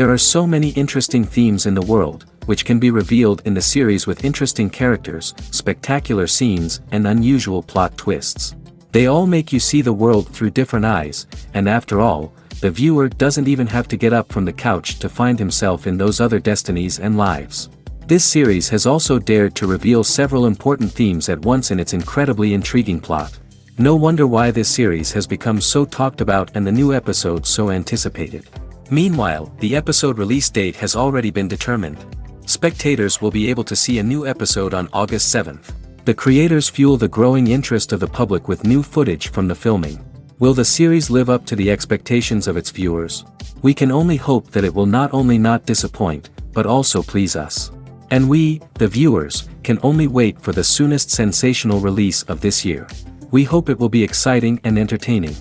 There are so many interesting themes in the world, which can be revealed in the series with interesting characters, spectacular scenes, and unusual plot twists. They all make you see the world through different eyes, and after all, the viewer doesn't even have to get up from the couch to find himself in those other destinies and lives. This series has also dared to reveal several important themes at once in its incredibly intriguing plot. No wonder why this series has become so talked about and the new episodes so anticipated. Meanwhile, the episode release date has already been determined. Spectators will be able to see a new episode on August 7th. The creators fuel the growing interest of the public with new footage from the filming. Will the series live up to the expectations of its viewers? We can only hope that it will not only not disappoint, but also please us. And we, the viewers, can only wait for the soonest sensational release of this year. We hope it will be exciting and entertaining.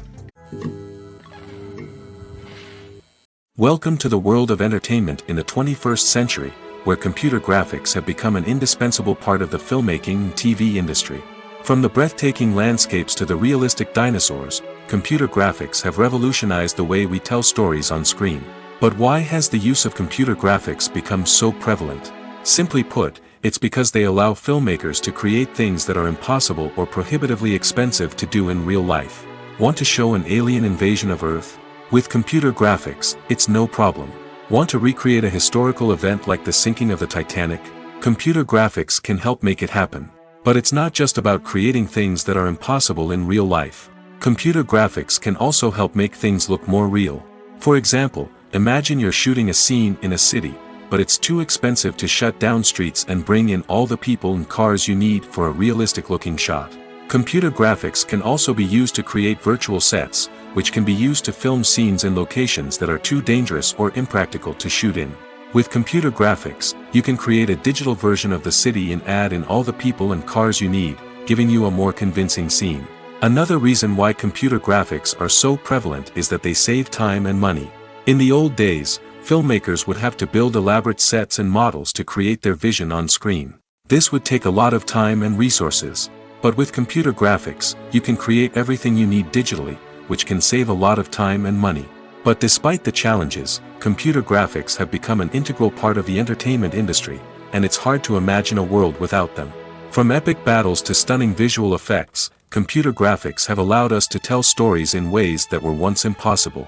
Welcome to the world of entertainment in the 21st century, where computer graphics have become an indispensable part of the filmmaking and TV industry. From the breathtaking landscapes to the realistic dinosaurs, computer graphics have revolutionized the way we tell stories on screen. But why has the use of computer graphics become so prevalent? Simply put, it's because they allow filmmakers to create things that are impossible or prohibitively expensive to do in real life. Want to show an alien invasion of Earth? With computer graphics, it's no problem. Want to recreate a historical event like the sinking of the Titanic? Computer graphics can help make it happen. But it's not just about creating things that are impossible in real life. Computer graphics can also help make things look more real. For example, imagine you're shooting a scene in a city, but it's too expensive to shut down streets and bring in all the people and cars you need for a realistic-looking shot. Computer graphics can also be used to create virtual sets, which can be used to film scenes in locations that are too dangerous or impractical to shoot in. With computer graphics, you can create a digital version of the city and add in all the people and cars you need, giving you a more convincing scene. Another reason why computer graphics are so prevalent is that they save time and money. In the old days, filmmakers would have to build elaborate sets and models to create their vision on screen. This would take a lot of time and resources. But with computer graphics, you can create everything you need digitally, which can save a lot of time and money. But despite the challenges, computer graphics have become an integral part of the entertainment industry, and it's hard to imagine a world without them. From epic battles to stunning visual effects, computer graphics have allowed us to tell stories in ways that were once impossible.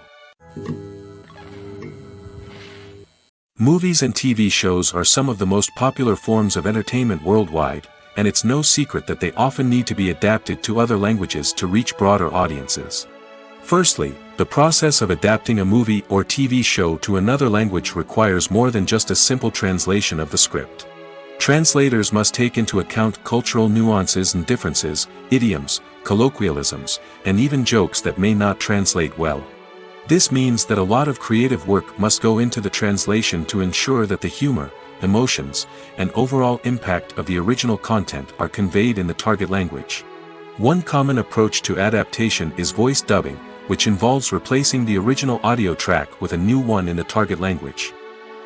Movies and TV shows are some of the most popular forms of entertainment worldwide, and it's no secret that they often need to be adapted to other languages to reach broader audiences. Firstly, the process of adapting a movie or TV show to another language requires more than just a simple translation of the script. Translators must take into account cultural nuances and differences, idioms, colloquialisms, and even jokes that may not translate well. This means that a lot of creative work must go into the translation to ensure that the humor, emotions, and overall impact of the original content are conveyed in the target language. One common approach to adaptation is voice dubbing, which involves replacing the original audio track with a new one in the target language.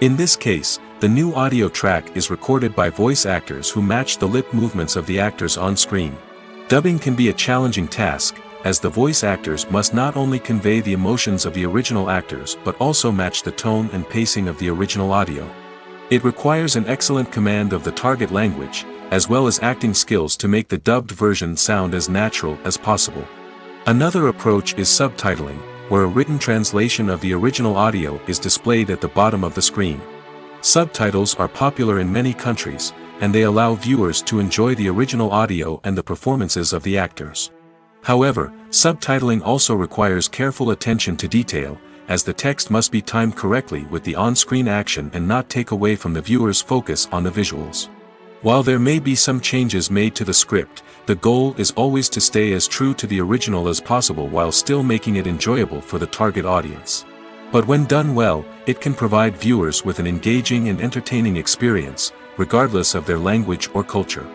In this case, the new audio track is recorded by voice actors who match the lip movements of the actors on screen. Dubbing can be a challenging task, as the voice actors must not only convey the emotions of the original actors but also match the tone and pacing of the original audio. It requires an excellent command of the target language, as well as acting skills to make the dubbed version sound as natural as possible. Another approach is subtitling, where a written translation of the original audio is displayed at the bottom of the screen. Subtitles are popular in many countries, and they allow viewers to enjoy the original audio and the performances of the actors. However, subtitling also requires careful attention to detail, as the text must be timed correctly with the on-screen action and not take away from the viewer's focus on the visuals. While there may be some changes made to the script, the goal is always to stay as true to the original as possible while still making it enjoyable for the target audience. But when done well, it can provide viewers with an engaging and entertaining experience, regardless of their language or culture.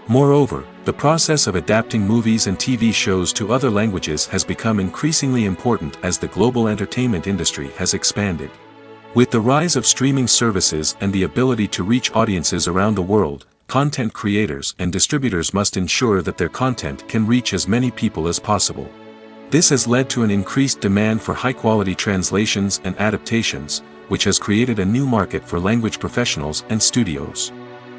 Moreover, the process of adapting movies and TV shows to other languages has become increasingly important as the global entertainment industry has expanded. With the rise of streaming services and the ability to reach audiences around the world, content creators and distributors must ensure that their content can reach as many people as possible. This has led to an increased demand for high-quality translations and adaptations, which has created a new market for language professionals and studios.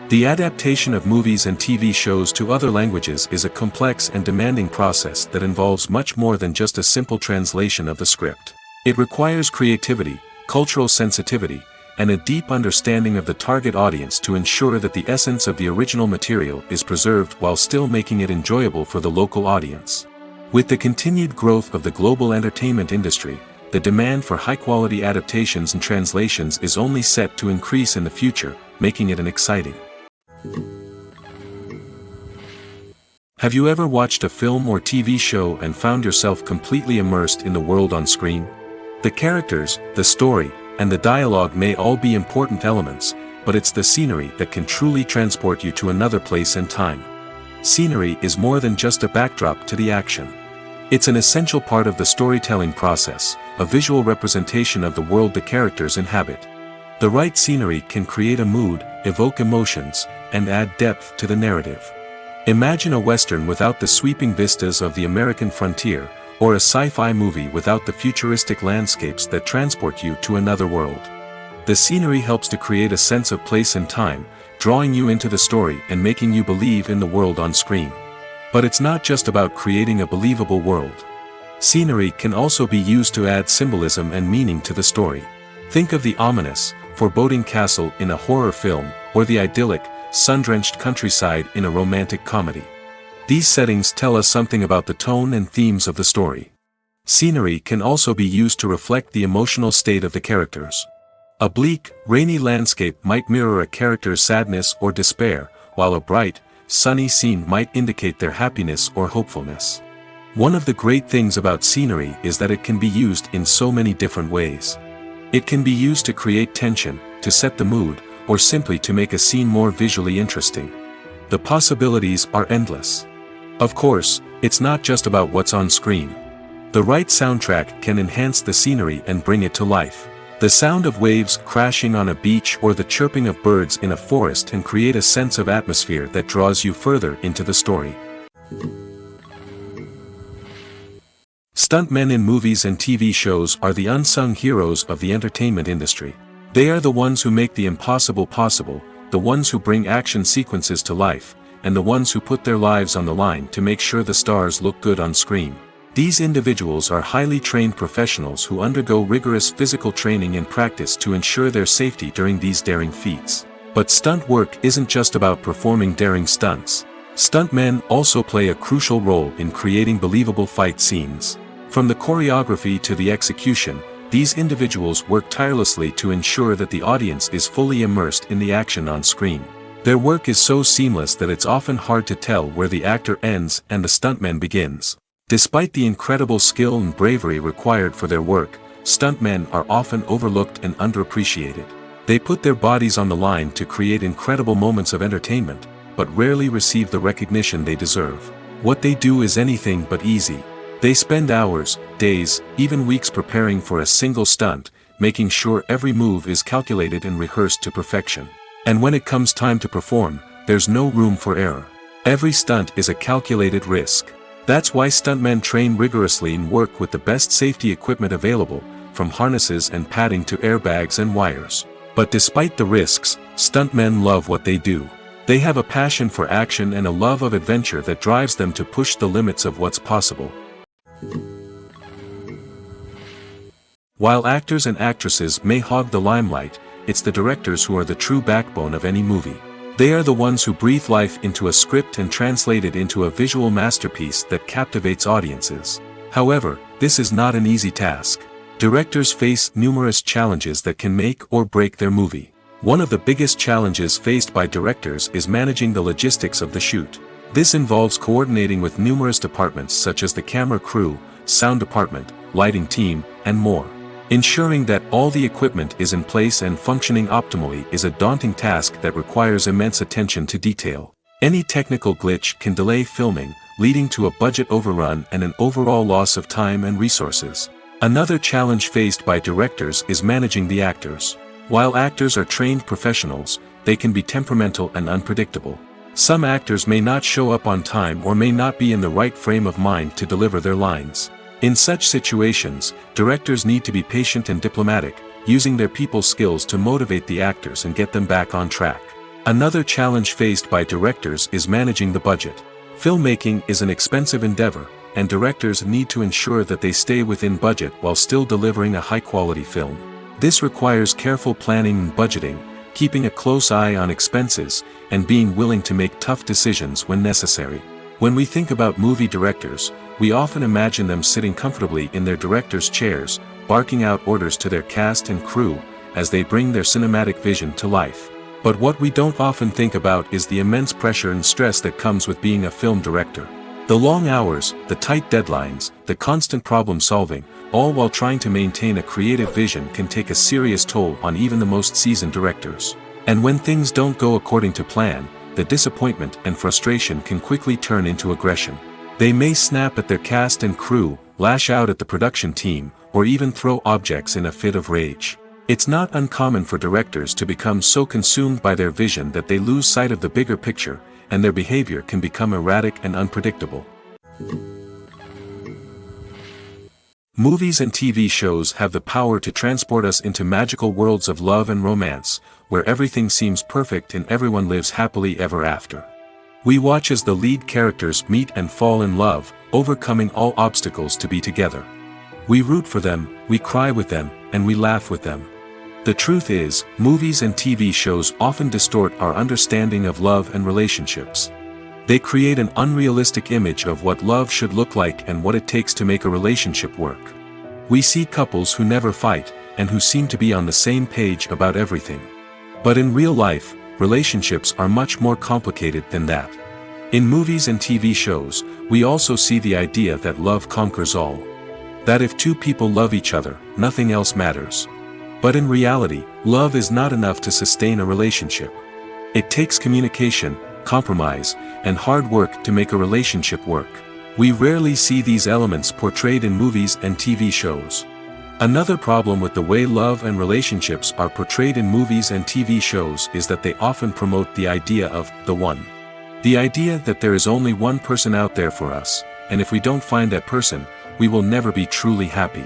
The adaptation of movies and TV shows to other languages is a complex and demanding process that involves much more than just a simple translation of the script. It requires creativity, cultural sensitivity, and a deep understanding of the target audience to ensure that the essence of the original material is preserved while still making it enjoyable for the local audience. With the continued growth of the global entertainment industry, the demand for high-quality adaptations and translations is only set to increase in the future, making it an exciting. Have you ever watched a film or TV show and found yourself completely immersed in the world on screen? The characters, the story, and the dialogue may all be important elements, but it's the scenery that can truly transport you to another place and time. Scenery is more than just a backdrop to the action. It's an essential part of the storytelling process, a visual representation of the world the characters inhabit. The right scenery can create a mood, evoke emotions, and add depth to the narrative. Imagine a Western without the sweeping vistas of the American frontier, or a sci-fi movie without the futuristic landscapes that transport you to another world. The scenery helps to create a sense of place and time, drawing you into the story and making you believe in the world on screen. But it's not just about creating a believable world. Scenery can also be used to add symbolism and meaning to the story. Think of the ominous, foreboding castle in a horror film, or the idyllic, sun-drenched countryside in a romantic comedy. These settings tell us something about the tone and themes of the story. Scenery can also be used to reflect the emotional state of the characters. A bleak, rainy landscape might mirror a character's sadness or despair, while a bright, sunny scene might indicate their happiness or hopefulness. One of the great things about scenery is that it can be used in so many different ways. It can be used to create tension, to set the mood, or simply to make a scene more visually interesting. The possibilities are endless. Of course, it's not just about what's on screen. The right soundtrack can enhance the scenery and bring it to life. The sound of waves crashing on a beach or the chirping of birds in a forest can create a sense of atmosphere that draws you further into the story. Stuntmen in movies and TV shows are the unsung heroes of the entertainment industry. They are the ones who make the impossible possible, the ones who bring action sequences to life, and the ones who put their lives on the line to make sure the stars look good on screen. These individuals are highly trained professionals who undergo rigorous physical training and practice to ensure their safety during these daring feats. But stunt work isn't just about performing daring stunts. Stuntmen also play a crucial role in creating believable fight scenes. From the choreography to the execution, these individuals work tirelessly to ensure that the audience is fully immersed in the action on screen. Their work is so seamless that it's often hard to tell where the actor ends and the stuntman begins. Despite the incredible skill and bravery required for their work, stuntmen are often overlooked and underappreciated. They put their bodies on the line to create incredible moments of entertainment, but rarely receive the recognition they deserve. What they do is anything but easy. They spend hours, days, even weeks preparing for a single stunt, making sure every move is calculated and rehearsed to perfection. And when it comes time to perform, there's no room for error. Every stunt is a calculated risk. That's why stuntmen train rigorously and work with the best safety equipment available, from harnesses and padding to airbags and wires. But despite the risks, stuntmen love what they do. They have a passion for action and a love of adventure that drives them to push the limits of what's possible. While actors and actresses may hog the limelight, it's the directors who are the true backbone of any movie. They are the ones who breathe life into a script and translate it into a visual masterpiece that captivates audiences. However, this is not an easy task. Directors face numerous challenges that can make or break their movie. One of the biggest challenges faced by directors is managing the logistics of the shoot. This involves coordinating with numerous departments such as the camera crew, sound department, lighting team, and more. Ensuring that all the equipment is in place and functioning optimally is a daunting task that requires immense attention to detail. Any technical glitch can delay filming, leading to a budget overrun and an overall loss of time and resources. Another challenge faced by directors is managing the actors. While actors are trained professionals, they can be temperamental and unpredictable. Some actors may not show up on time or may not be in the right frame of mind to deliver their lines. In such situations, directors need to be patient and diplomatic, using their people skills to motivate the actors and get them back on track. Another challenge faced by directors is managing the budget. Filmmaking is an expensive endeavor, and directors need to ensure that they stay within budget while still delivering a high-quality film. This requires careful planning and budgeting, keeping a close eye on expenses, and being willing to make tough decisions when necessary. When we think about movie directors, we often imagine them sitting comfortably in their director's chairs, barking out orders to their cast and crew, as they bring their cinematic vision to life. But what we don't often think about is the immense pressure and stress that comes with being a film director. The long hours, the tight deadlines, the constant problem-solving, all while trying to maintain a creative vision can take a serious toll on even the most seasoned directors. And when things don't go according to plan, the disappointment and frustration can quickly turn into aggression. They may snap at their cast and crew, lash out at the production team, or even throw objects in a fit of rage. It's not uncommon for directors to become so consumed by their vision that they lose sight of the bigger picture, and their behavior can become erratic and unpredictable. Movies and TV shows have the power to transport us into magical worlds of love and romance, where everything seems perfect and everyone lives happily ever after. We watch as the lead characters meet and fall in love, overcoming all obstacles to be together. We root for them, we cry with them, and we laugh with them. The truth is, movies and TV shows often distort our understanding of love and relationships. They create an unrealistic image of what love should look like and what it takes to make a relationship work. We see couples who never fight, and who seem to be on the same page about everything. But in real life, relationships are much more complicated than that. In movies and TV shows, we also see the idea that love conquers all. That if two people love each other, nothing else matters. But in reality, love is not enough to sustain a relationship. It takes communication, compromise, and hard work to make a relationship work. We rarely see these elements portrayed in movies and TV shows. Another problem with the way love and relationships are portrayed in movies and TV shows is that they often promote the idea of the one. The idea that there is only one person out there for us, and if we don't find that person, we will never be truly happy.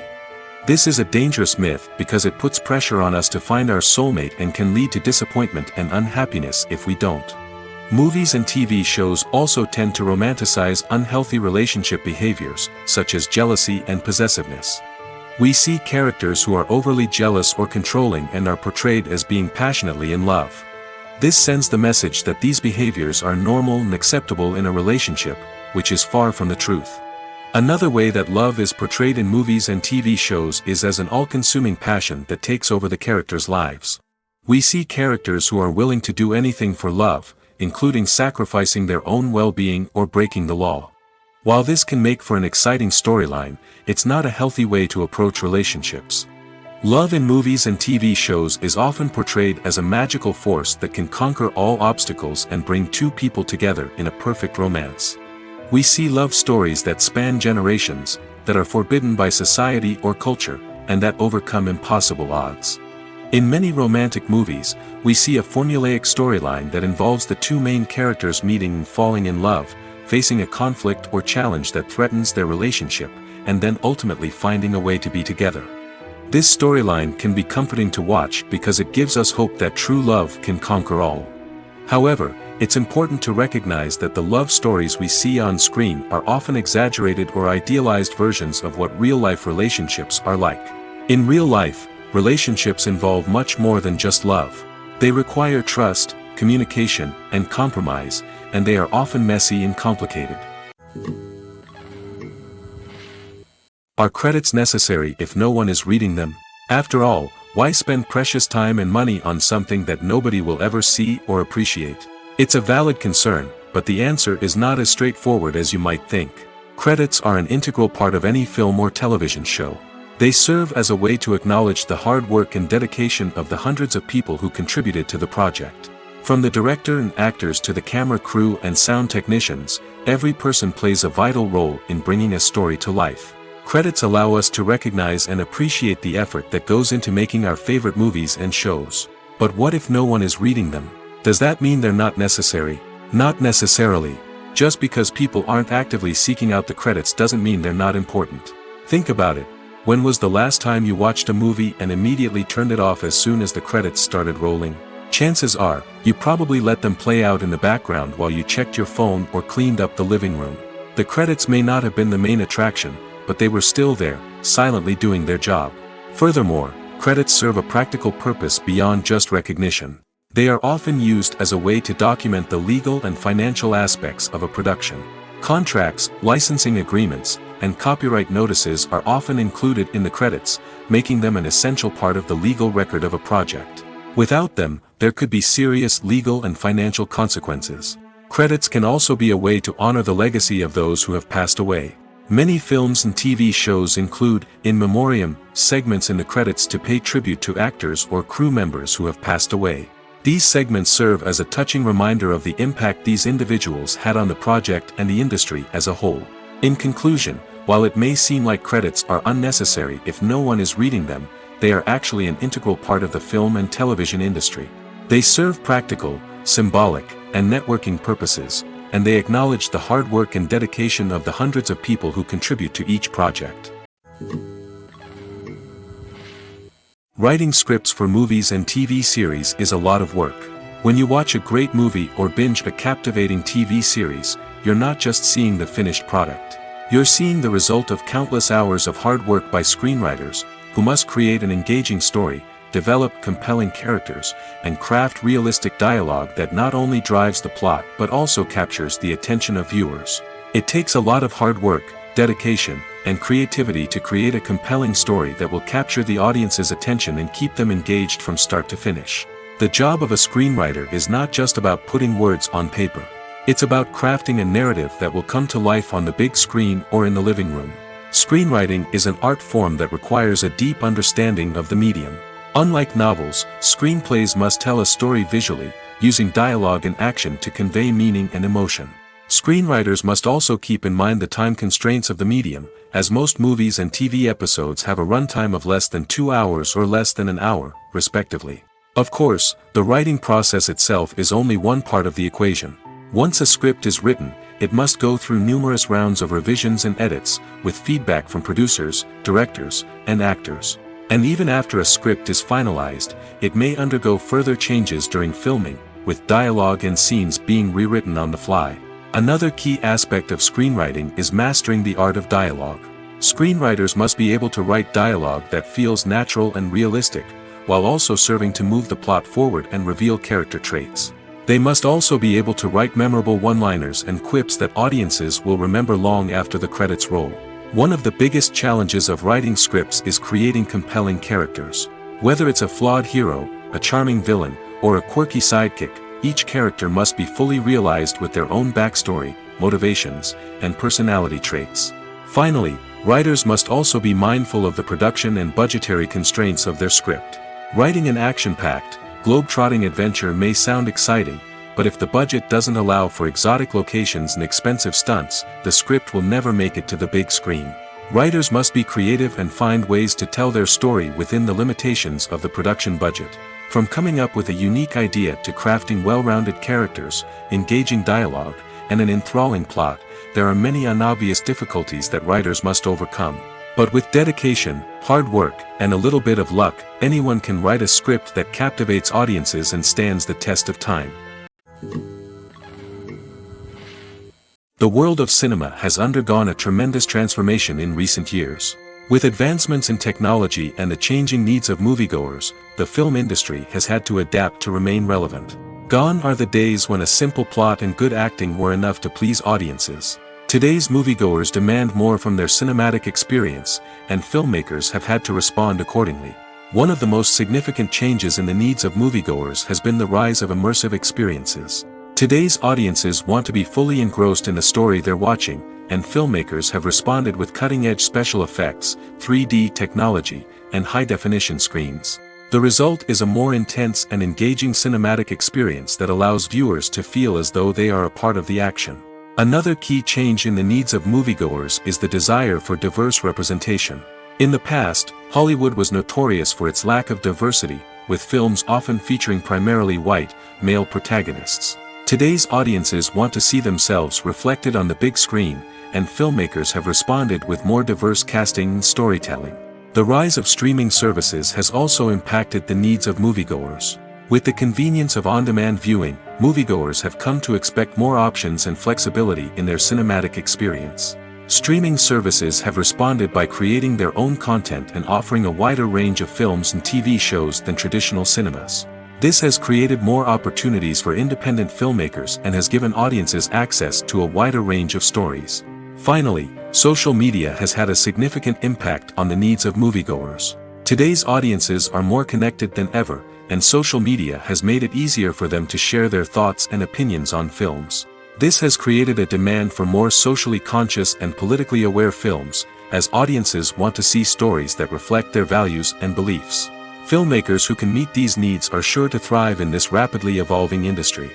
This is a dangerous myth because it puts pressure on us to find our soulmate and can lead to disappointment and unhappiness if we don't. Movies and TV shows also tend to romanticize unhealthy relationship behaviors, such as jealousy and possessiveness. We see characters who are overly jealous or controlling and are portrayed as being passionately in love. This sends the message that these behaviors are normal and acceptable in a relationship, which is far from the truth. Another way that love is portrayed in movies and TV shows is as an all-consuming passion that takes over the characters' lives. We see characters who are willing to do anything for love, including sacrificing their own well-being or breaking the law. While this can make for an exciting storyline, it's not a healthy way to approach relationships. Love in movies and TV shows is often portrayed as a magical force that can conquer all obstacles and bring two people together in a perfect romance. We see love stories that span generations, that are forbidden by society or culture, and that overcome impossible odds. In many romantic movies, we see a formulaic storyline that involves the two main characters meeting and falling in love, facing a conflict or challenge that threatens their relationship, and then ultimately finding a way to be together. This storyline can be comforting to watch because it gives us hope that true love can conquer all. However, it's important to recognize that the love stories we see on screen are often exaggerated or idealized versions of what real-life relationships are like. In real life, relationships involve much more than just love. They require trust, communication, and compromise, and they are often messy and complicated. Are credits necessary if no one is reading them? After all, why spend precious time and money on something that nobody will ever see or appreciate? It's a valid concern, but the answer is not as straightforward as you might think. Credits are an integral part of any film or television show. They serve as a way to acknowledge the hard work and dedication of the hundreds of people who contributed to the project. From the director and actors to the camera crew and sound technicians, every person plays a vital role in bringing a story to life. Credits allow us to recognize and appreciate the effort that goes into making our favorite movies and shows. But what if no one is reading them? Does that mean they're not necessary? Not necessarily. Just because people aren't actively seeking out the credits doesn't mean they're not important. Think about it. When was the last time you watched a movie and immediately turned it off as soon as the credits started rolling? Chances are, you probably let them play out in the background while you checked your phone or cleaned up the living room. The credits may not have been the main attraction, but they were still there, silently doing their job. Furthermore, credits serve a practical purpose beyond just recognition. They are often used as a way to document the legal and financial aspects of a production. Contracts, licensing agreements, and copyright notices are often included in the credits, making them an essential part of the legal record of a project. Without them, there could be serious legal and financial consequences. Credits can also be a way to honor the legacy of those who have passed away. Many films and TV shows include, in memoriam, segments in the credits to pay tribute to actors or crew members who have passed away. These segments serve as a touching reminder of the impact these individuals had on the project and the industry as a whole. In conclusion, while it may seem like credits are unnecessary if no one is reading them, they are actually an integral part of the film and television industry. They serve practical, symbolic, and networking purposes, and they acknowledge the hard work and dedication of the hundreds of people who contribute to each project. Writing scripts for movies and TV series is a lot of work. When you watch a great movie or binge a captivating TV series, you're not just seeing the finished product. You're seeing the result of countless hours of hard work by screenwriters, who must create an engaging story, develop compelling characters, and craft realistic dialogue that not only drives the plot but also captures the attention of viewers. It takes a lot of hard work, dedication, and creativity to create a compelling story that will capture the audience's attention and keep them engaged from start to finish. The job of a screenwriter is not just about putting words on paper. It's about crafting a narrative that will come to life on the big screen or in the living room. Screenwriting is an art form that requires a deep understanding of the medium. Unlike novels, screenplays must tell a story visually, using dialogue and action to convey meaning and emotion. Screenwriters must also keep in mind the time constraints of the medium, as most movies and TV episodes have a runtime of less than 2 hours or less than an hour, respectively. Of course, the writing process itself is only one part of the equation. Once a script is written, it must go through numerous rounds of revisions and edits, with feedback from producers, directors, and actors. And even after a script is finalized, it may undergo further changes during filming, with dialogue and scenes being rewritten on the fly. Another key aspect of screenwriting is mastering the art of dialogue. Screenwriters must be able to write dialogue that feels natural and realistic, while also serving to move the plot forward and reveal character traits. They must also be able to write memorable one-liners and quips that audiences will remember long after the credits roll. One of the biggest challenges of writing scripts is creating compelling characters. Whether it's a flawed hero, a charming villain, or a quirky sidekick, each character must be fully realized with their own backstory, motivations, and personality traits. Finally, writers must also be mindful of the production and budgetary constraints of their script. Writing an action-packed, globe-trotting adventure may sound exciting, but if the budget doesn't allow for exotic locations and expensive stunts, the script will never make it to the big screen. Writers must be creative and find ways to tell their story within the limitations of the production budget. From coming up with a unique idea to crafting well-rounded characters, engaging dialogue, and an enthralling plot, there are many unobvious difficulties that writers must overcome. But with dedication, hard work, and a little bit of luck, anyone can write a script that captivates audiences and stands the test of time. The world of cinema has undergone a tremendous transformation in recent years. With advancements in technology and the changing needs of moviegoers, the film industry has had to adapt to remain relevant. Gone are the days when a simple plot and good acting were enough to please audiences. Today's moviegoers demand more from their cinematic experience, and filmmakers have had to respond accordingly. One of the most significant changes in the needs of moviegoers has been the rise of immersive experiences. Today's audiences want to be fully engrossed in the story they're watching, and filmmakers have responded with cutting-edge special effects, 3D technology, and high-definition screens. The result is a more intense and engaging cinematic experience that allows viewers to feel as though they are a part of the action. Another key change in the needs of moviegoers is the desire for diverse representation. In the past, Hollywood was notorious for its lack of diversity, with films often featuring primarily white, male protagonists. Today's audiences want to see themselves reflected on the big screen, and filmmakers have responded with more diverse casting and storytelling. The rise of streaming services has also impacted the needs of moviegoers. With the convenience of on-demand viewing, moviegoers have come to expect more options and flexibility in their cinematic experience. Streaming services have responded by creating their own content and offering a wider range of films and TV shows than traditional cinemas. This has created more opportunities for independent filmmakers and has given audiences access to a wider range of stories. Finally, social media has had a significant impact on the needs of moviegoers. Today's audiences are more connected than ever, and social media has made it easier for them to share their thoughts and opinions on films. This has created a demand for more socially conscious and politically aware films, as audiences want to see stories that reflect their values and beliefs. Filmmakers who can meet these needs are sure to thrive in this rapidly evolving industry.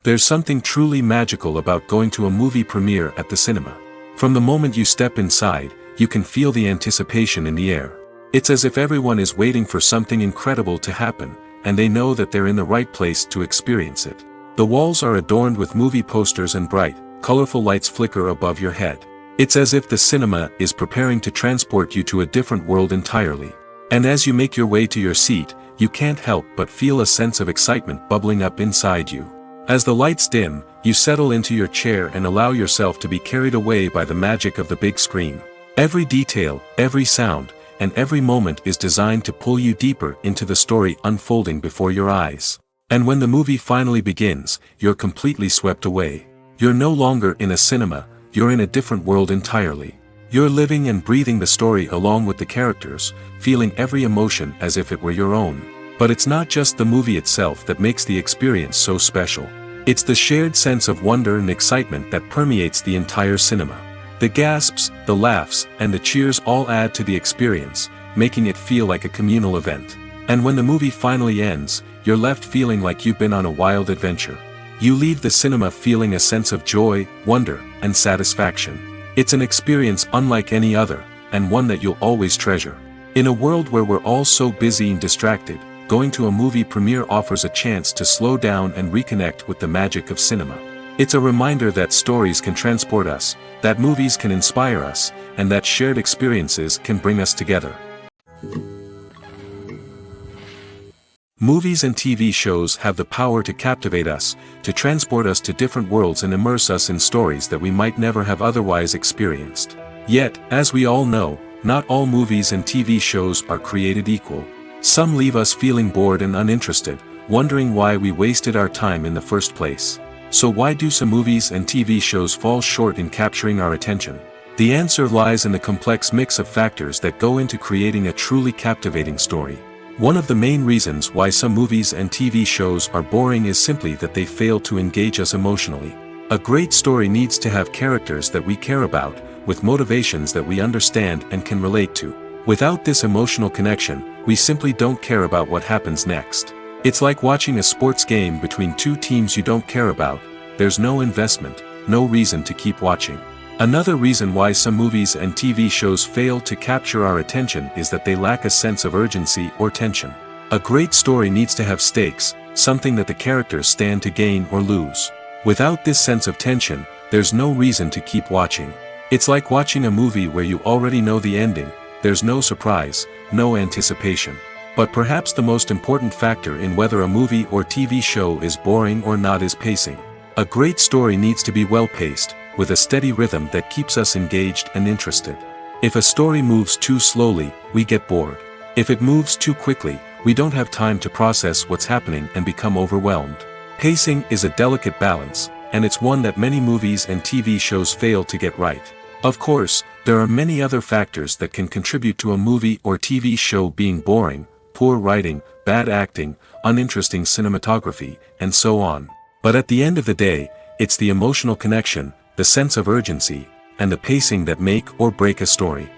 There's something truly magical about going to a movie premiere at the cinema. From the moment you step inside, you can feel the anticipation in the air. It's as if everyone is waiting for something incredible to happen, and they know that they're in the right place to experience it. The walls are adorned with movie posters and bright, colorful lights flicker above your head. It's as if the cinema is preparing to transport you to a different world entirely. And as you make your way to your seat, you can't help but feel a sense of excitement bubbling up inside you. As the lights dim, you settle into your chair and allow yourself to be carried away by the magic of the big screen. Every detail, every sound, and every moment is designed to pull you deeper into the story unfolding before your eyes. And when the movie finally begins, you're completely swept away. You're no longer in a cinema, you're in a different world entirely. You're living and breathing the story along with the characters, feeling every emotion as if it were your own. But it's not just the movie itself that makes the experience so special. It's the shared sense of wonder and excitement that permeates the entire cinema. The gasps, the laughs, and the cheers all add to the experience, making it feel like a communal event. And when the movie finally ends, you're left feeling like you've been on a wild adventure. You leave the cinema feeling a sense of joy, wonder, and satisfaction. It's an experience unlike any other, and one that you'll always treasure. In a world where we're all so busy and distracted, going to a movie premiere offers a chance to slow down and reconnect with the magic of cinema. It's a reminder that stories can transport us, that movies can inspire us, and that shared experiences can bring us together. Movies and TV shows have the power to captivate us, to transport us to different worlds and immerse us in stories that we might never have otherwise experienced. Yet, as we all know, not all movies and TV shows are created equal. Some leave us feeling bored and uninterested, wondering why we wasted our time in the first place. So why do some movies and TV shows fall short in capturing our attention? The answer lies in the complex mix of factors that go into creating a truly captivating story. One of the main reasons why some movies and TV shows are boring is simply that they fail to engage us emotionally. A great story needs to have characters that we care about, with motivations that we understand and can relate to. Without this emotional connection, we simply don't care about what happens next. It's like watching a sports game between two teams you don't care about. There's no investment, no reason to keep watching. Another reason why some movies and TV shows fail to capture our attention is that they lack a sense of urgency or tension. A great story needs to have stakes, something that the characters stand to gain or lose. Without this sense of tension, there's no reason to keep watching. It's like watching a movie where you already know the ending. There's no surprise, no anticipation. But perhaps the most important factor in whether a movie or TV show is boring or not is pacing. A great story needs to be well-paced, with a steady rhythm that keeps us engaged and interested. If a story moves too slowly, we get bored. If it moves too quickly, we don't have time to process what's happening and become overwhelmed. Pacing is a delicate balance, and it's one that many movies and TV shows fail to get right. Of course, there are many other factors that can contribute to a movie or TV show being boring: poor writing, bad acting, uninteresting cinematography, and so on. But at the end of the day, it's the emotional connection, the sense of urgency, and the pacing that make or break a story.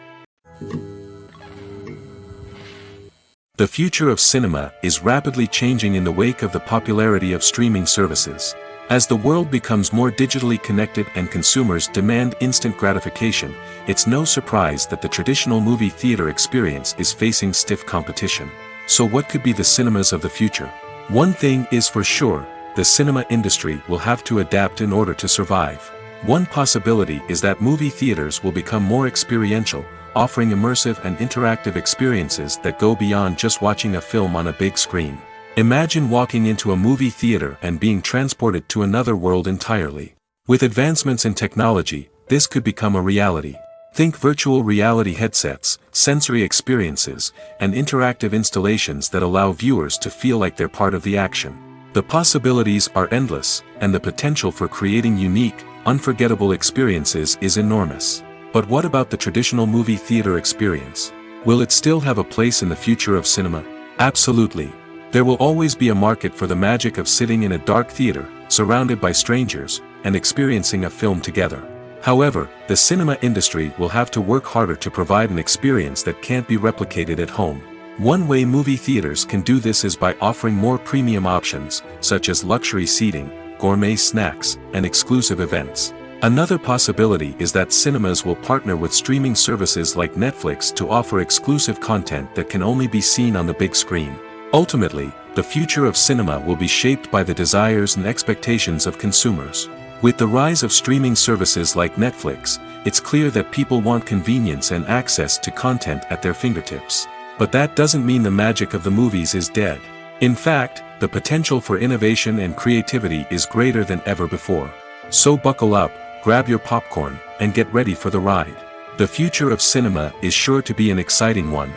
The future of cinema is rapidly changing in the wake of the popularity of streaming services. As the world becomes more digitally connected and consumers demand instant gratification, it's no surprise that the traditional movie theater experience is facing stiff competition. So what could be the cinemas of the future? One thing is for sure: the cinema industry will have to adapt in order to survive. One possibility is that movie theaters will become more experiential, offering immersive and interactive experiences that go beyond just watching a film on a big screen. Imagine walking into a movie theater and being transported to another world entirely. With advancements in technology, this could become a reality. Think virtual reality headsets, sensory experiences, and interactive installations that allow viewers to feel like they're part of the action. The possibilities are endless, and the potential for creating unique, unforgettable experiences is enormous. But what about the traditional movie theater experience? Will it still have a place in the future of cinema? Absolutely. There will always be a market for the magic of sitting in a dark theater, surrounded by strangers, and experiencing a film together. However, the cinema industry will have to work harder to provide an experience that can't be replicated at home. One way movie theaters can do this is by offering more premium options, such as luxury seating, gourmet snacks, and exclusive events. Another possibility is that cinemas will partner with streaming services like Netflix to offer exclusive content that can only be seen on the big screen. Ultimately, the future of cinema will be shaped by the desires and expectations of consumers. With the rise of streaming services like Netflix, it's clear that people want convenience and access to content at their fingertips. But that doesn't mean the magic of the movies is dead. In fact, the potential for innovation and creativity is greater than ever before. So buckle up, grab your popcorn, and get ready for the ride. The future of cinema is sure to be an exciting one.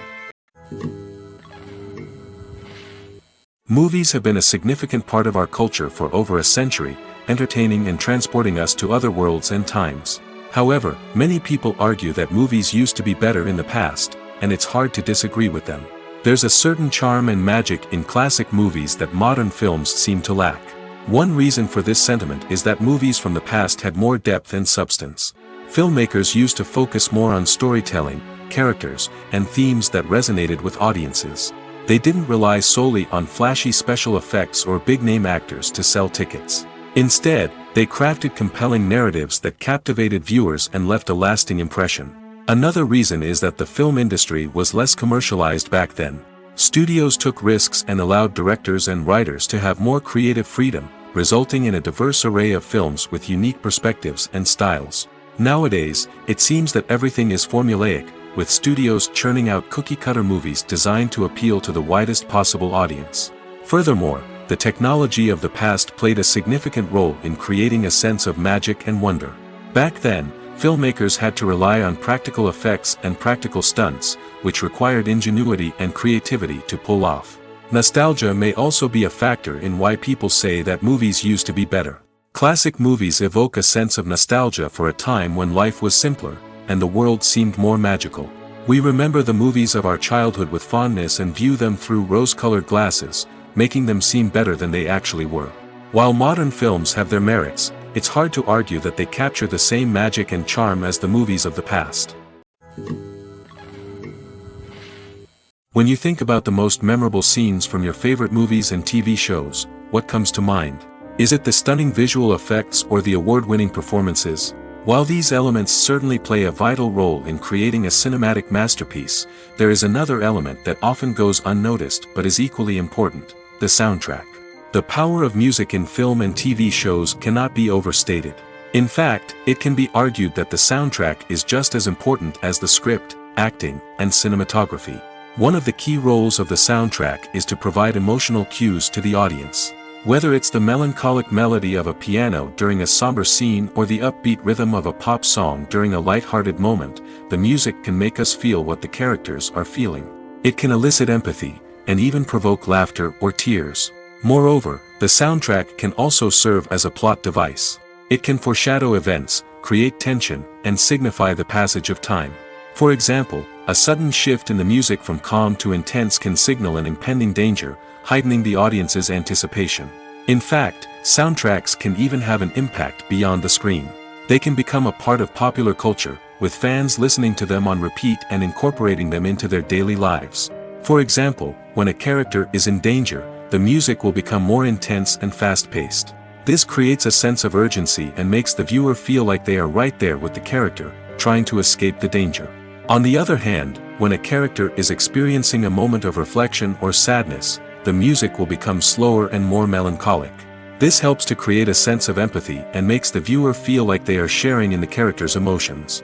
Movies have been a significant part of our culture for over a century, entertaining and transporting us to other worlds and times. However, many people argue that movies used to be better in the past, and it's hard to disagree with them. There's a certain charm and magic in classic movies that modern films seem to lack. One reason for this sentiment is that movies from the past had more depth and substance. Filmmakers used to focus more on storytelling, characters, and themes that resonated with audiences. They didn't rely solely on flashy special effects or big-name actors to sell tickets. Instead, they crafted compelling narratives that captivated viewers and left a lasting impression. Another reason is that the film industry was less commercialized back then. Studios took risks and allowed directors and writers to have more creative freedom, resulting in a diverse array of films with unique perspectives and styles. Nowadays, it seems that everything is formulaic, with studios churning out cookie-cutter movies designed to appeal to the widest possible audience. Furthermore, the technology of the past played a significant role in creating a sense of magic and wonder. Back then, filmmakers had to rely on practical effects and practical stunts, which required ingenuity and creativity to pull off. Nostalgia may also be a factor in why people say that movies used to be better. Classic movies evoke a sense of nostalgia for a time when life was simpler, and the world seemed more magical. We remember the movies of our childhood with fondness and view them through rose-colored glasses, making them seem better than they actually were. While modern films have their merits, it's hard to argue that they capture the same magic and charm as the movies of the past. When you think about the most memorable scenes from your favorite movies and TV shows, what comes to mind? Is it the stunning visual effects or the award-winning performances? While these elements certainly play a vital role in creating a cinematic masterpiece, there is another element that often goes unnoticed but is equally important: the soundtrack. The power of music in film and TV shows cannot be overstated. In fact, it can be argued that the soundtrack is just as important as the script, acting, and cinematography. One of the key roles of the soundtrack is to provide emotional cues to the audience. Whether it's the melancholic melody of a piano during a somber scene or the upbeat rhythm of a pop song during a light-hearted moment, the music can make us feel what the characters are feeling. It can elicit empathy, and even provoke laughter or tears. Moreover, the soundtrack can also serve as a plot device. It can foreshadow events, create tension, and signify the passage of time. For example, a sudden shift in the music from calm to intense can signal an impending danger, heightening the audience's anticipation. In fact, soundtracks can even have an impact beyond the screen. They can become a part of popular culture, with fans listening to them on repeat and incorporating them into their daily lives. For example, when a character is in danger, the music will become more intense and fast-paced. This creates a sense of urgency and makes the viewer feel like they are right there with the character, trying to escape the danger. On the other hand, when a character is experiencing a moment of reflection or sadness, the music will become slower and more melancholic. This helps to create a sense of empathy and makes the viewer feel like they are sharing in the character's emotions.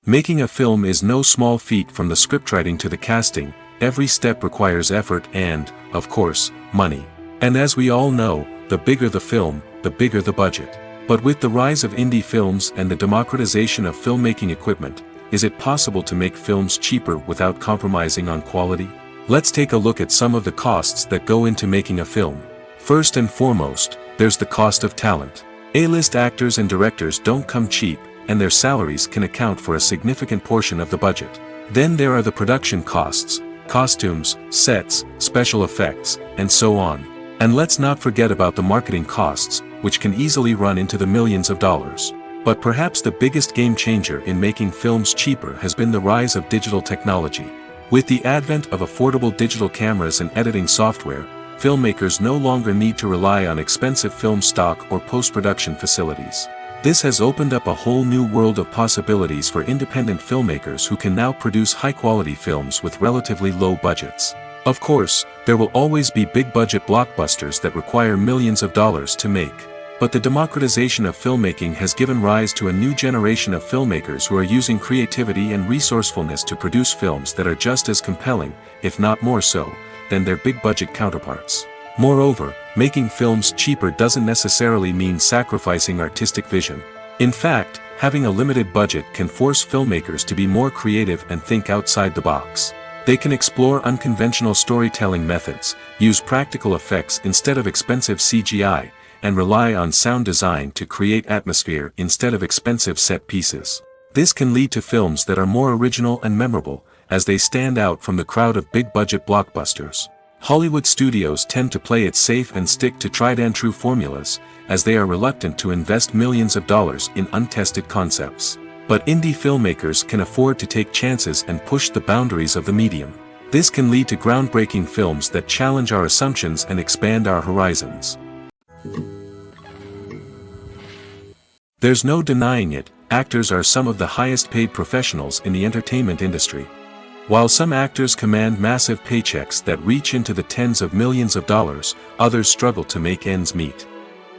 Making a film is no small feat. From the scriptwriting to the casting, every step requires effort and, of course, money. And as we all know, the bigger the film, the bigger the budget. But with the rise of indie films and the democratization of filmmaking equipment, is it possible to make films cheaper without compromising on quality? Let's take a look at some of the costs that go into making a film. First and foremost, there's the cost of talent. A-list actors and directors don't come cheap, and their salaries can account for a significant portion of the budget. Then there are the production costs, costumes, sets, special effects, and so on. And let's not forget about the marketing costs, which can easily run into the millions of dollars. But perhaps the biggest game changer in making films cheaper has been the rise of digital technology. With the advent of affordable digital cameras and editing software, filmmakers no longer need to rely on expensive film stock or post-production facilities. This has opened up a whole new world of possibilities for independent filmmakers who can now produce high-quality films with relatively low budgets. Of course, there will always be big-budget blockbusters that require millions of dollars to make. But the democratization of filmmaking has given rise to a new generation of filmmakers who are using creativity and resourcefulness to produce films that are just as compelling, if not more so, than their big-budget counterparts. Moreover, making films cheaper doesn't necessarily mean sacrificing artistic vision. In fact, having a limited budget can force filmmakers to be more creative and think outside the box. They can explore unconventional storytelling methods, use practical effects instead of expensive CGI, and rely on sound design to create atmosphere instead of expensive set pieces. This can lead to films that are more original and memorable, as they stand out from the crowd of big-budget blockbusters. Hollywood studios tend to play it safe and stick to tried-and-true formulas, as they are reluctant to invest millions of dollars in untested concepts. But indie filmmakers can afford to take chances and push the boundaries of the medium. This can lead to groundbreaking films that challenge our assumptions and expand our horizons. There's no denying it, actors are some of the highest-paid professionals in the entertainment industry. While some actors command massive paychecks that reach into the tens of millions of dollars, others struggle to make ends meet.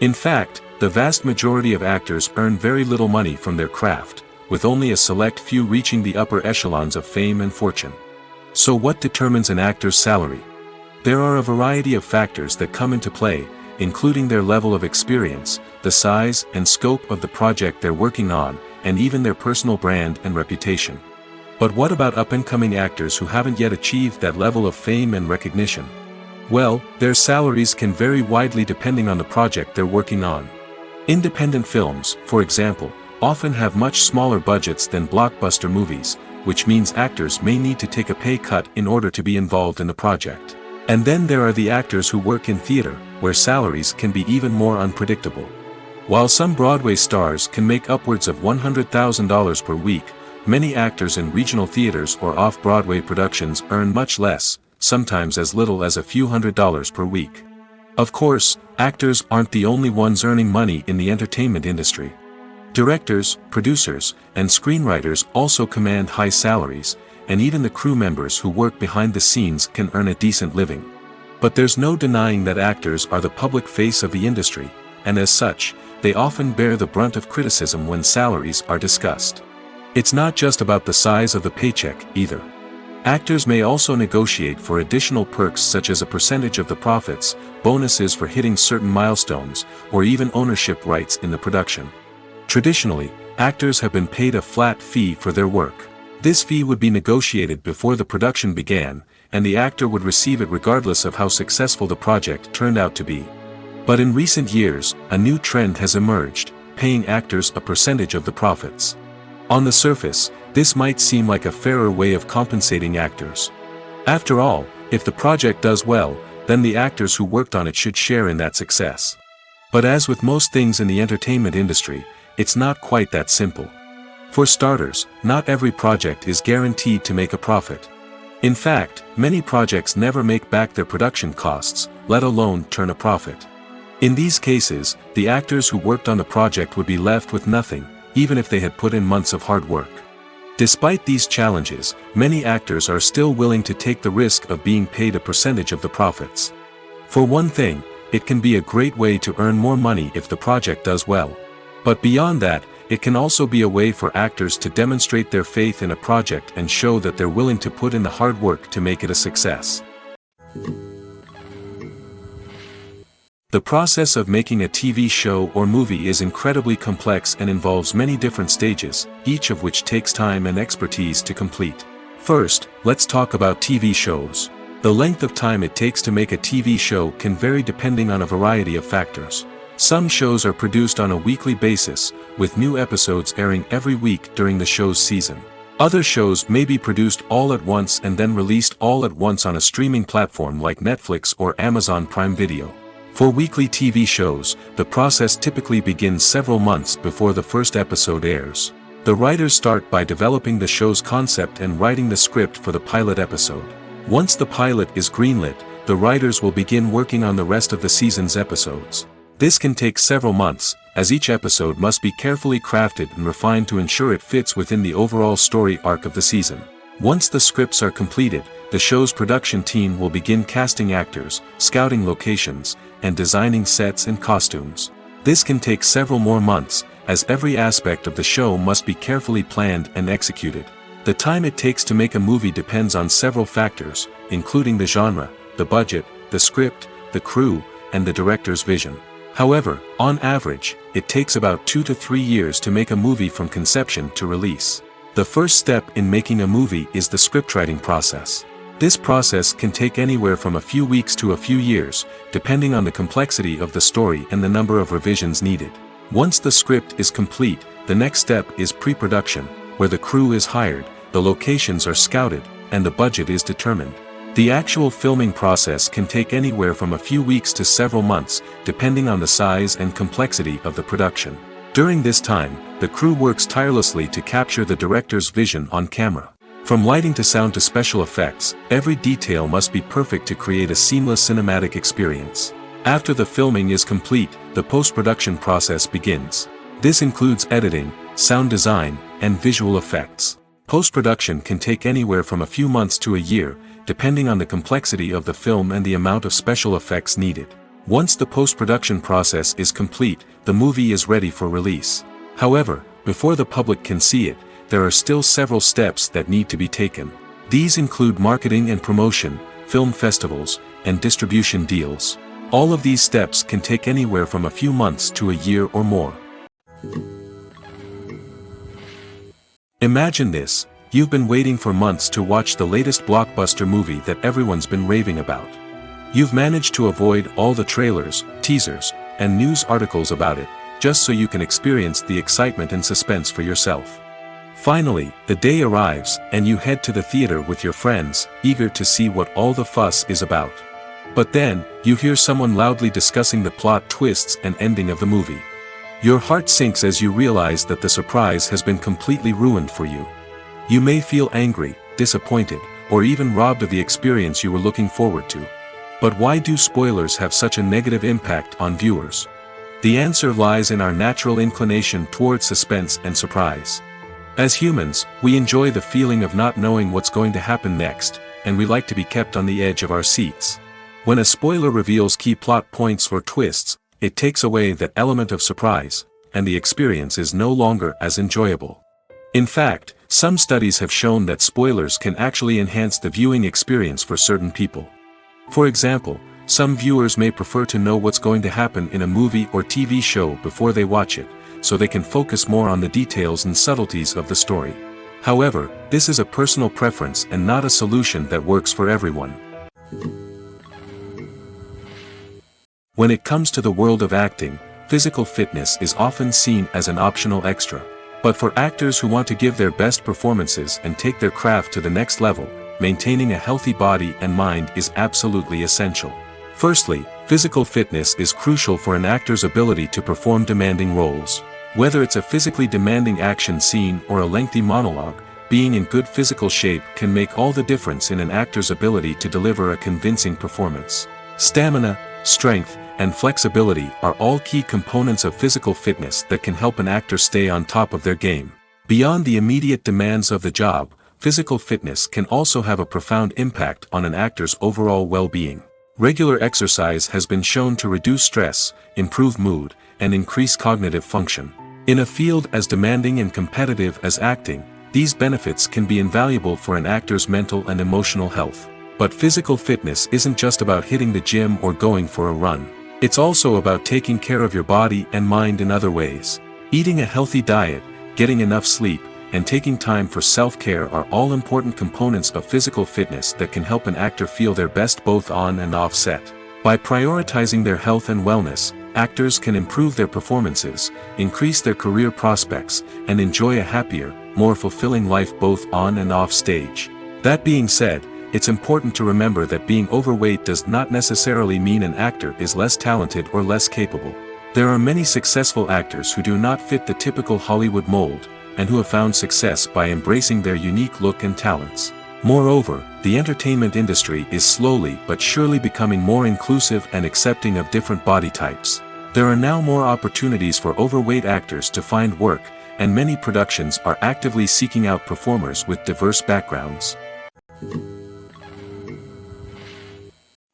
In fact, the vast majority of actors earn very little money from their craft, with only a select few reaching the upper echelons of fame and fortune. So what determines an actor's salary? There are a variety of factors that come into play, including their level of experience, the size and scope of the project they're working on, and even their personal brand and reputation. But what about up-and-coming actors who haven't yet achieved that level of fame and recognition? Well, their salaries can vary widely depending on the project they're working on. Independent films, for example, often have much smaller budgets than blockbuster movies, which means actors may need to take a pay cut in order to be involved in the project. And then there are the actors who work in theater, where salaries can be even more unpredictable. While some Broadway stars can make upwards of $100,000 per week, many actors in regional theaters or off-Broadway productions earn much less, sometimes as little as a few $100s per week. Of course, actors aren't the only ones earning money in the entertainment industry. Directors, producers, and screenwriters also command high salaries, and even the crew members who work behind the scenes can earn a decent living. But there's no denying that actors are the public face of the industry, and as such, they often bear the brunt of criticism when salaries are discussed. It's not just about the size of the paycheck, either. Actors may also negotiate for additional perks such as a percentage of the profits, bonuses for hitting certain milestones, or even ownership rights in the production. Traditionally, actors have been paid a flat fee for their work. This fee would be negotiated before the production began, and the actor would receive it regardless of how successful the project turned out to be. But in recent years, a new trend has emerged, paying actors a percentage of the profits. On the surface, this might seem like a fairer way of compensating actors. After all, if the project does well, then the actors who worked on it should share in that success. But as with most things in the entertainment industry, it's not quite that simple. For starters, not every project is guaranteed to make a profit. In fact, many projects never make back their production costs, let alone turn a profit. In these cases, the actors who worked on the project would be left with nothing, even if they had put in months of hard work. Despite these challenges, many actors are still willing to take the risk of being paid a percentage of the profits. For one thing, it can be a great way to earn more money if the project does well. But beyond that, it can also be a way for actors to demonstrate their faith in a project and show that they're willing to put in the hard work to make it a success. The process of making a TV show or movie is incredibly complex and involves many different stages, each of which takes time and expertise to complete. First, let's talk about TV shows. The length of time it takes to make a TV show can vary depending on a variety of factors. Some shows are produced on a weekly basis, with new episodes airing every week during the show's season. Other shows may be produced all at once and then released all at once on a streaming platform like Netflix or Amazon Prime Video. For weekly TV shows, the process typically begins several months before the first episode airs. The writers start by developing the show's concept and writing the script for the pilot episode. Once the pilot is greenlit, the writers will begin working on the rest of the season's episodes. This can take several months, as each episode must be carefully crafted and refined to ensure it fits within the overall story arc of the season. Once the scripts are completed, the show's production team will begin casting actors, scouting locations, and designing sets and costumes. This can take several more months, as every aspect of the show must be carefully planned and executed. The time it takes to make a movie depends on several factors, including the genre, the budget, the script, the crew, and the director's vision. However, on average, it takes about 2 to 3 years to make a movie from conception to release. The first step in making a movie is the scriptwriting process. This process can take anywhere from a few weeks to a few years, depending on the complexity of the story and the number of revisions needed. Once the script is complete, the next step is pre-production, where the crew is hired, the locations are scouted, and the budget is determined. The actual filming process can take anywhere from a few weeks to several months, depending on the size and complexity of the production. During this time, the crew works tirelessly to capture the director's vision on camera. From lighting to sound to special effects, every detail must be perfect to create a seamless cinematic experience. After the filming is complete, the post-production process begins. This includes editing, sound design, and visual effects. Post-production can take anywhere from a few months to a year, depending on the complexity of the film and the amount of special effects needed. Once the post-production process is complete, the movie is ready for release. However, before the public can see it, there are still several steps that need to be taken. These include marketing and promotion, film festivals, and distribution deals. All of these steps can take anywhere from a few months to a year or more. Imagine this: you've been waiting for months to watch the latest blockbuster movie that everyone's been raving about. You've managed to avoid all the trailers, teasers, and news articles about it, just so you can experience the excitement and suspense for yourself. Finally, the day arrives, and you head to the theater with your friends, eager to see what all the fuss is about. But then, you hear someone loudly discussing the plot twists and ending of the movie. Your heart sinks as you realize that the surprise has been completely ruined for you. You may feel angry, disappointed, or even robbed of the experience you were looking forward to. But why do spoilers have such a negative impact on viewers? The answer lies in our natural inclination towards suspense and surprise. As humans, we enjoy the feeling of not knowing what's going to happen next, and we like to be kept on the edge of our seats. When a spoiler reveals key plot points or twists, it takes away that element of surprise, and the experience is no longer as enjoyable. In fact, some studies have shown that spoilers can actually enhance the viewing experience for certain people. For example, some viewers may prefer to know what's going to happen in a movie or TV show before they watch it, so they can focus more on the details and subtleties of the story. However, this is a personal preference and not a solution that works for everyone. When it comes to the world of acting, physical fitness is often seen as an optional extra. But for actors who want to give their best performances and take their craft to the next level, maintaining a healthy body and mind is absolutely essential. Firstly, physical fitness is crucial for an actor's ability to perform demanding roles. Whether it's a physically demanding action scene or a lengthy monologue, being in good physical shape can make all the difference in an actor's ability to deliver a convincing performance. Stamina, strength, and flexibility are all key components of physical fitness that can help an actor stay on top of their game. Beyond the immediate demands of the job, physical fitness can also have a profound impact on an actor's overall well-being. Regular exercise has been shown to reduce stress, improve mood, and increase cognitive function. In a field as demanding and competitive as acting, these benefits can be invaluable for an actor's mental and emotional health. But physical fitness isn't just about hitting the gym or going for a run. It's also about taking care of your body and mind in other ways. Eating a healthy diet, getting enough sleep, and taking time for self-care are all important components of physical fitness that can help an actor feel their best both on and off set. By prioritizing their health and wellness, actors can improve their performances, increase their career prospects, and enjoy a happier, more fulfilling life both on and off stage. That being said, it's important to remember that being overweight does not necessarily mean an actor is less talented or less capable. There are many successful actors who do not fit the typical Hollywood mold, and who have found success by embracing their unique look and talents. Moreover, the entertainment industry is slowly but surely becoming more inclusive and accepting of different body types. There are now more opportunities for overweight actors to find work, and many productions are actively seeking out performers with diverse backgrounds.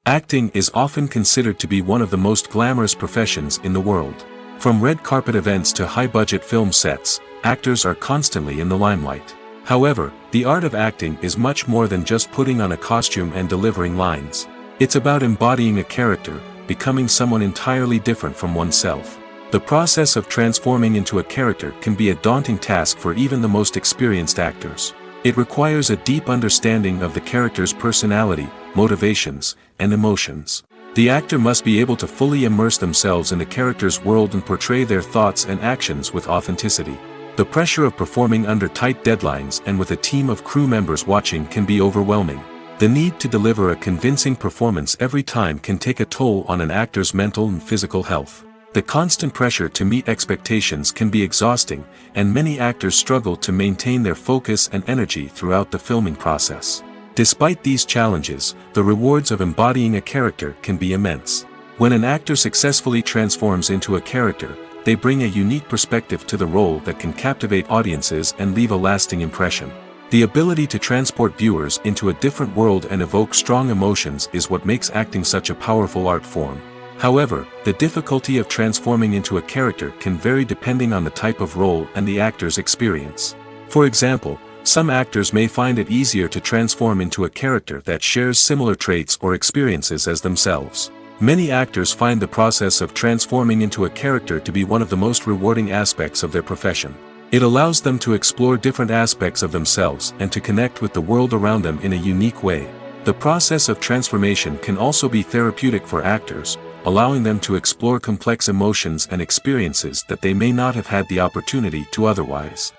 Acting is often considered to be one of the most glamorous professions in the world. From red carpet events to high-budget film sets, actors are constantly in the limelight. However, the art of acting is much more than just putting on a costume and delivering lines. It's about embodying a character, becoming someone entirely different from oneself. The process of transforming into a character can be a daunting task for even the most experienced actors. It requires a deep understanding of the character's personality, motivations, and emotions. The actor must be able to fully immerse themselves in the character's world and portray their thoughts and actions with authenticity. The pressure of performing under tight deadlines and with a team of crew members watching can be overwhelming. The need to deliver a convincing performance every time can take a toll on an actor's mental and physical health. The constant pressure to meet expectations can be exhausting, and many actors struggle to maintain their focus and energy throughout the filming process. Despite these challenges, the rewards of embodying a character can be immense. When an actor successfully transforms into a character, they bring a unique perspective to the role that can captivate audiences and leave a lasting impression. The ability to transport viewers into a different world and evoke strong emotions is what makes acting such a powerful art form. However, the difficulty of transforming into a character can vary depending on the type of role and the actor's experience. For example, some actors may find it easier to transform into a character that shares similar traits or experiences as themselves. Many actors find the process of transforming into a character to be one of the most rewarding aspects of their profession. It allows them to explore different aspects of themselves and to connect with the world around them in a unique way. The process of transformation can also be therapeutic for actors, allowing them to explore complex emotions and experiences that they may not have had the opportunity to otherwise.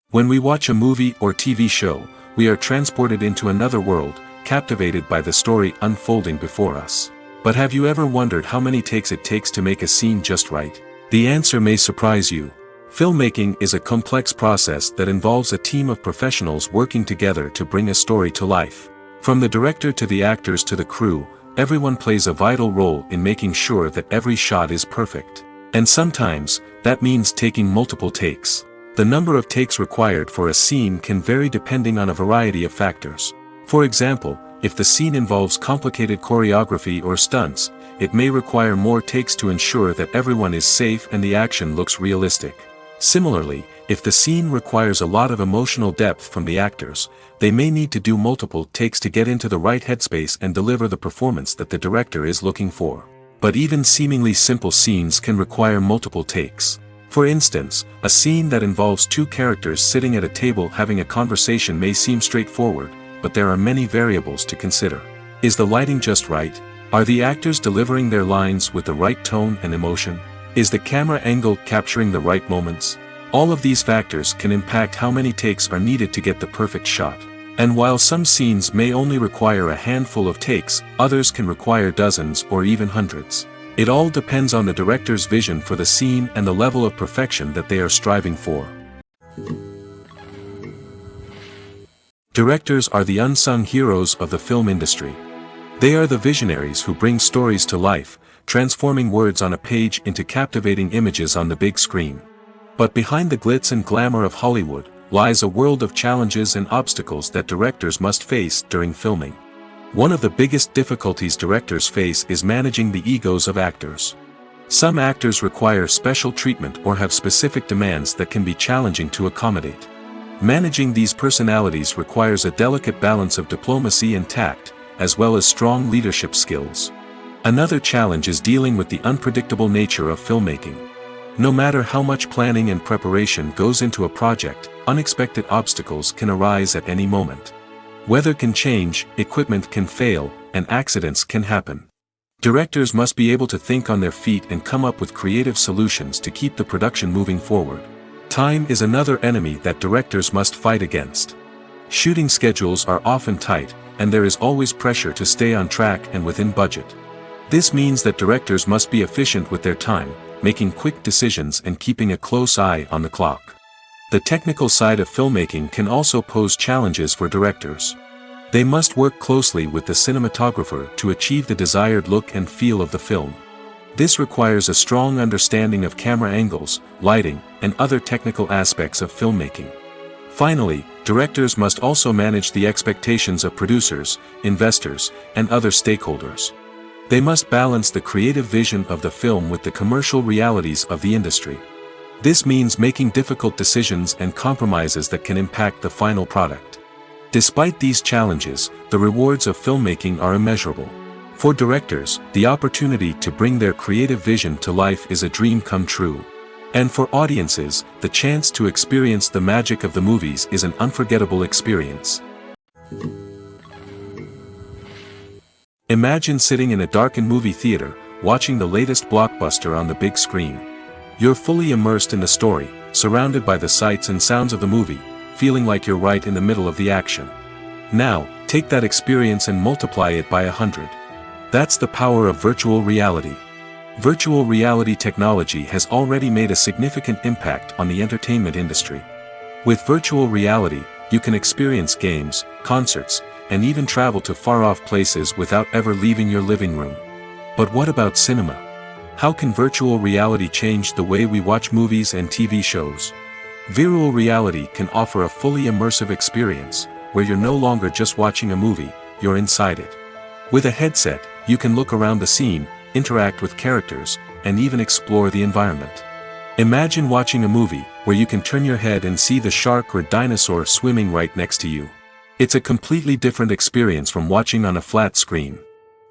When we watch a movie or TV show, we are transported into another world, captivated by the story unfolding before us. But have you ever wondered how many takes it takes to make a scene just right? The answer may surprise you. Filmmaking is a complex process that involves a team of professionals working together to bring a story to life. From the director to the actors to the crew, everyone plays a vital role in making sure that every shot is perfect. And sometimes, that means taking multiple takes. The number of takes required for a scene can vary depending on a variety of factors. For example, if the scene involves complicated choreography or stunts, it may require more takes to ensure that everyone is safe and the action looks realistic. Similarly, if the scene requires a lot of emotional depth from the actors, they may need to do multiple takes to get into the right headspace and deliver the performance that the director is looking for. But even seemingly simple scenes can require multiple takes. For instance, a scene that involves two characters sitting at a table having a conversation may seem straightforward, but there are many variables to consider. Is the lighting just right? Are the actors delivering their lines with the right tone and emotion? Is the camera angle capturing the right moments? All of these factors can impact how many takes are needed to get the perfect shot. And while some scenes may only require a handful of takes, others can require dozens or even hundreds. It all depends on the director's vision for the scene and the level of perfection that they are striving for. Directors are the unsung heroes of the film industry. They are the visionaries who bring stories to life, transforming words on a page into captivating images on the big screen. But behind the glitz and glamour of Hollywood, lies a world of challenges and obstacles that directors must face during filming. One of the biggest difficulties directors face is managing the egos of actors. Some actors require special treatment or have specific demands that can be challenging to accommodate. Managing these personalities requires a delicate balance of diplomacy and tact, as well as strong leadership skills. Another challenge is dealing with the unpredictable nature of filmmaking. No matter how much planning and preparation goes into a project, unexpected obstacles can arise at any moment. Weather can change, equipment can fail, and accidents can happen. Directors must be able to think on their feet and come up with creative solutions to keep the production moving forward. Time is another enemy that directors must fight against. Shooting schedules are often tight, and there is always pressure to stay on track and within budget. This means that directors must be efficient with their time, making quick decisions and keeping a close eye on the clock. The technical side of filmmaking can also pose challenges for directors. They must work closely with the cinematographer to achieve the desired look and feel of the film. This requires a strong understanding of camera angles, lighting, and other technical aspects of filmmaking. Finally, directors must also manage the expectations of producers, investors, and other stakeholders. They must balance the creative vision of the film with the commercial realities of the industry. This means making difficult decisions and compromises that can impact the final product. Despite these challenges, the rewards of filmmaking are immeasurable. For directors, the opportunity to bring their creative vision to life is a dream come true. And for audiences, the chance to experience the magic of the movies is an unforgettable experience. Imagine sitting in a darkened movie theater, watching the latest blockbuster on the big screen. You're fully immersed in the story, surrounded by the sights and sounds of the movie, feeling like you're right in the middle of the action. Now, take that experience and multiply it by 100. That's the power of virtual reality. Virtual reality technology has already made a significant impact on the entertainment industry. With virtual reality, you can experience games, concerts, and even travel to far-off places without ever leaving your living room. But what about cinema? How can virtual reality change the way we watch movies and TV shows? Virtual reality can offer a fully immersive experience, where you're no longer just watching a movie, you're inside it. With a headset, you can look around the scene, interact with characters, and even explore the environment. Imagine watching a movie where you can turn your head and see the shark or dinosaur swimming right next to you. It's a completely different experience from watching on a flat screen.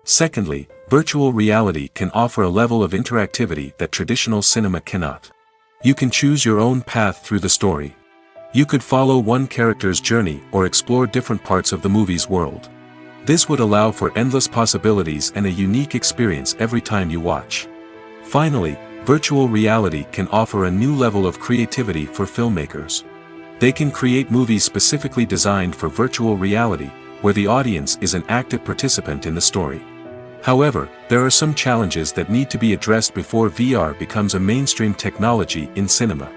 Secondly, virtual reality can offer a level of interactivity that traditional cinema cannot. You can choose your own path through the story. You could follow one character's journey or explore different parts of the movie's world. This would allow for endless possibilities and a unique experience every time you watch. Finally, virtual reality can offer a new level of creativity for filmmakers. They can create movies specifically designed for virtual reality, where the audience is an active participant in the story. However, there are some challenges that need to be addressed before VR becomes a mainstream technology in cinema.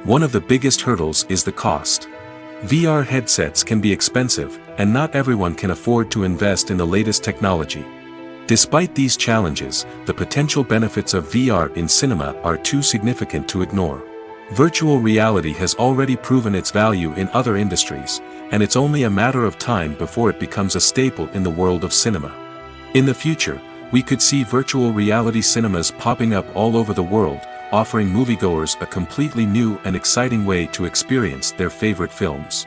One of the biggest hurdles is the cost. VR headsets can be expensive, and not everyone can afford to invest in the latest technology. Despite these challenges, the potential benefits of VR in cinema are too significant to ignore. Virtual reality has already proven its value in other industries, and it's only a matter of time before it becomes a staple in the world of cinema. In the future, we could see virtual reality cinemas popping up all over the world, offering moviegoers a completely new and exciting way to experience their favorite films.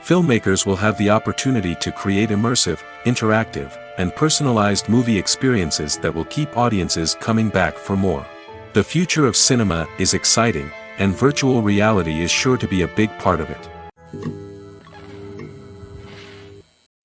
Filmmakers will have the opportunity to create immersive, interactive, and personalized movie experiences that will keep audiences coming back for more. The future of cinema is exciting, and virtual reality is sure to be a big part of it.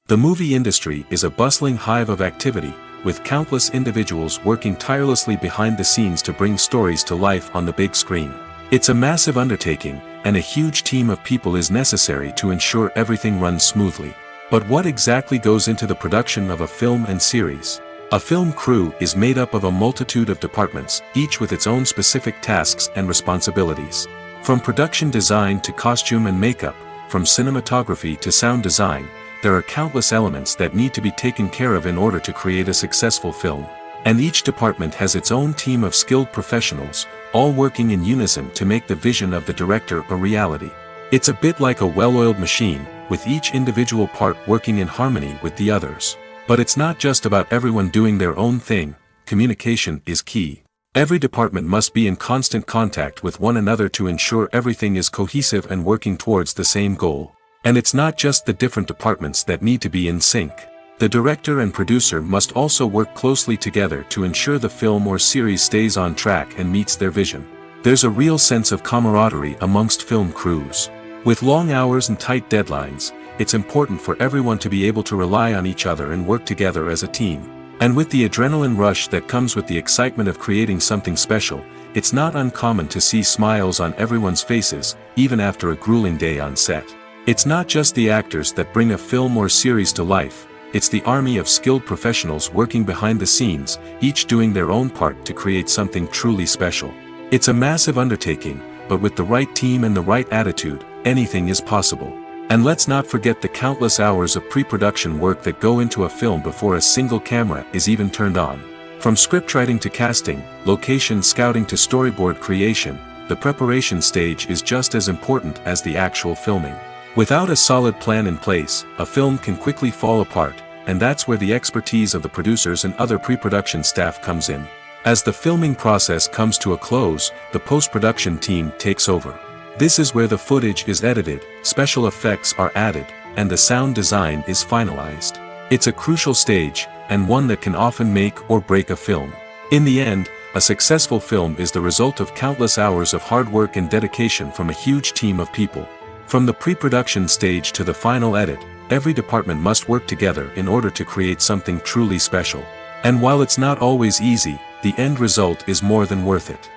The movie industry is a bustling hive of activity, with countless individuals working tirelessly behind the scenes to bring stories to life on the big screen. It's a massive undertaking, and a huge team of people is necessary to ensure everything runs smoothly. But what exactly goes into the production of a film and series? A film crew is made up of a multitude of departments, each with its own specific tasks and responsibilities. From production design to costume and makeup, from cinematography to sound design, there are countless elements that need to be taken care of in order to create a successful film. And each department has its own team of skilled professionals, all working in unison to make the vision of the director a reality. It's a bit like a well-oiled machine, with each individual part working in harmony with the others. But it's not just about everyone doing their own thing. Communication is key. Every department must be in constant contact with one another to ensure everything is cohesive and working towards the same goal. And it's not just the different departments that need to be in sync. The director and producer must also work closely together to ensure the film or series stays on track and meets their vision. There's a real sense of camaraderie amongst film crews. With long hours and tight deadlines, it's important for everyone to be able to rely on each other and work together as a team. And with the adrenaline rush that comes with the excitement of creating something special, it's not uncommon to see smiles on everyone's faces, even after a grueling day on set. It's not just the actors that bring a film or series to life, it's the army of skilled professionals working behind the scenes, each doing their own part to create something truly special. It's a massive undertaking, but with the right team and the right attitude, anything is possible. And let's not forget the countless hours of pre-production work that go into a film before a single camera is even turned on. From scriptwriting to casting, location scouting to storyboard creation, the preparation stage is just as important as the actual filming. Without a solid plan in place, a film can quickly fall apart, and that's where the expertise of the producers and other pre-production staff comes in. As the filming process comes to a close, the post-production team takes over. This is where the footage is edited, special effects are added, and the sound design is finalized. It's a crucial stage, and one that can often make or break a film. In the end, a successful film is the result of countless hours of hard work and dedication from a huge team of people. From the pre-production stage to the final edit, every department must work together in order to create something truly special. And while it's not always easy, the end result is more than worth it.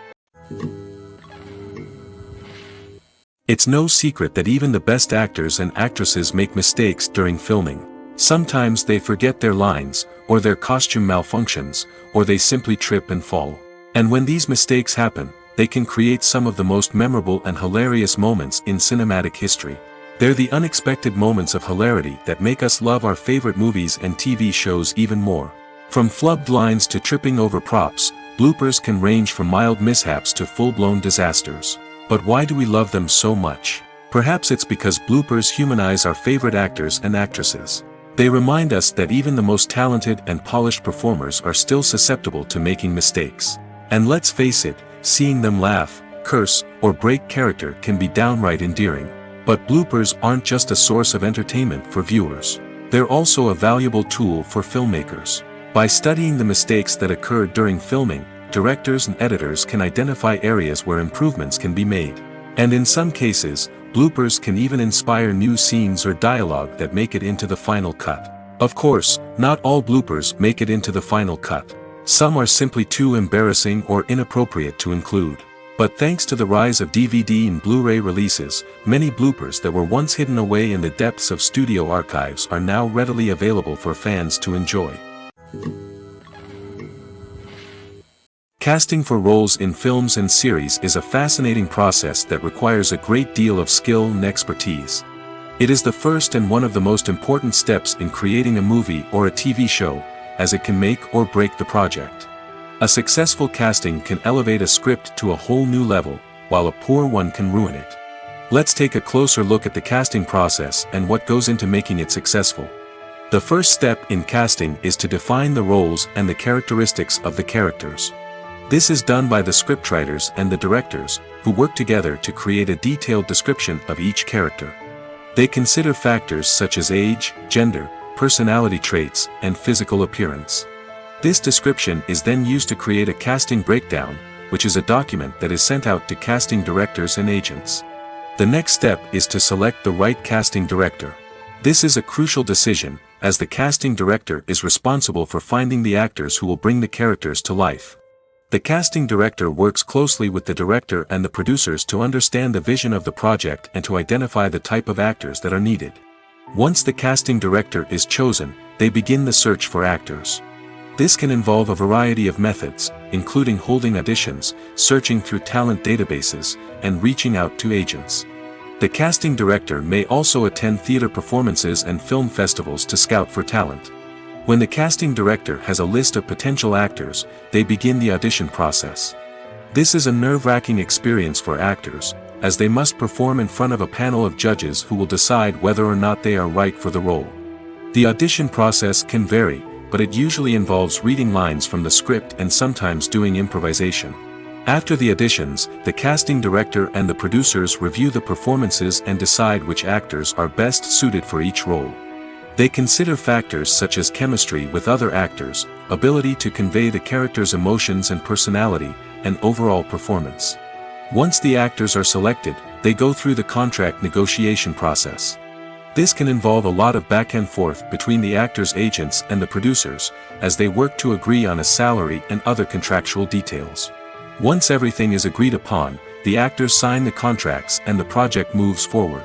It's no secret that even the best actors and actresses make mistakes during filming. Sometimes they forget their lines, or their costume malfunctions, or they simply trip and fall. And when these mistakes happen, they can create some of the most memorable and hilarious moments in cinematic history. They're the unexpected moments of hilarity that make us love our favorite movies and TV shows even more. From flubbed lines to tripping over props, bloopers can range from mild mishaps to full-blown disasters. But why do we love them so much? Perhaps it's because bloopers humanize our favorite actors and actresses. They remind us that even the most talented and polished performers are still susceptible to making mistakes. And let's face it, seeing them laugh, curse, or break character can be downright endearing. But bloopers aren't just a source of entertainment for viewers. They're also a valuable tool for filmmakers. By studying the mistakes that occurred during filming, directors and editors can identify areas where improvements can be made. And in some cases, bloopers can even inspire new scenes or dialogue that make it into the final cut. Of course, not all bloopers make it into the final cut. Some are simply too embarrassing or inappropriate to include. But thanks to the rise of DVD and Blu-ray releases, many bloopers that were once hidden away in the depths of studio archives are now readily available for fans to enjoy. Casting for roles in films and series is a fascinating process that requires a great deal of skill and expertise. It is the first and one of the most important steps in creating a movie or a TV show, as it can make or break the project. A successful casting can elevate a script to a whole new level, while a poor one can ruin it. Let's take a closer look at the casting process and what goes into making it successful. The first step in casting is to define the roles and the characteristics of the characters. This is done by the scriptwriters and the directors, who work together to create a detailed description of each character. They consider factors such as age, gender, personality traits, and physical appearance. This description is then used to create a casting breakdown, which is a document that is sent out to casting directors and agents. The next step is to select the right casting director. This is a crucial decision, as the casting director is responsible for finding the actors who will bring the characters to life. The casting director works closely with the director and the producers to understand the vision of the project and to identify the type of actors that are needed. Once the casting director is chosen, they begin the search for actors. This can involve a variety of methods, including holding auditions, searching through talent databases, and reaching out to agents. The casting director may also attend theater performances and film festivals to scout for talent. When the casting director has a list of potential actors, they begin the audition process. This is a nerve-wracking experience for actors, as they must perform in front of a panel of judges who will decide whether or not they are right for the role. The audition process can vary, but it usually involves reading lines from the script and sometimes doing improvisation. After the auditions, the casting director and the producers review the performances and decide which actors are best suited for each role. They consider factors such as chemistry with other actors, ability to convey the character's emotions and personality, and overall performance. Once the actors are selected, they go through the contract negotiation process. This can involve a lot of back and forth between the actors' agents and the producers, as they work to agree on a salary and other contractual details. Once everything is agreed upon, the actors sign the contracts and the project moves forward.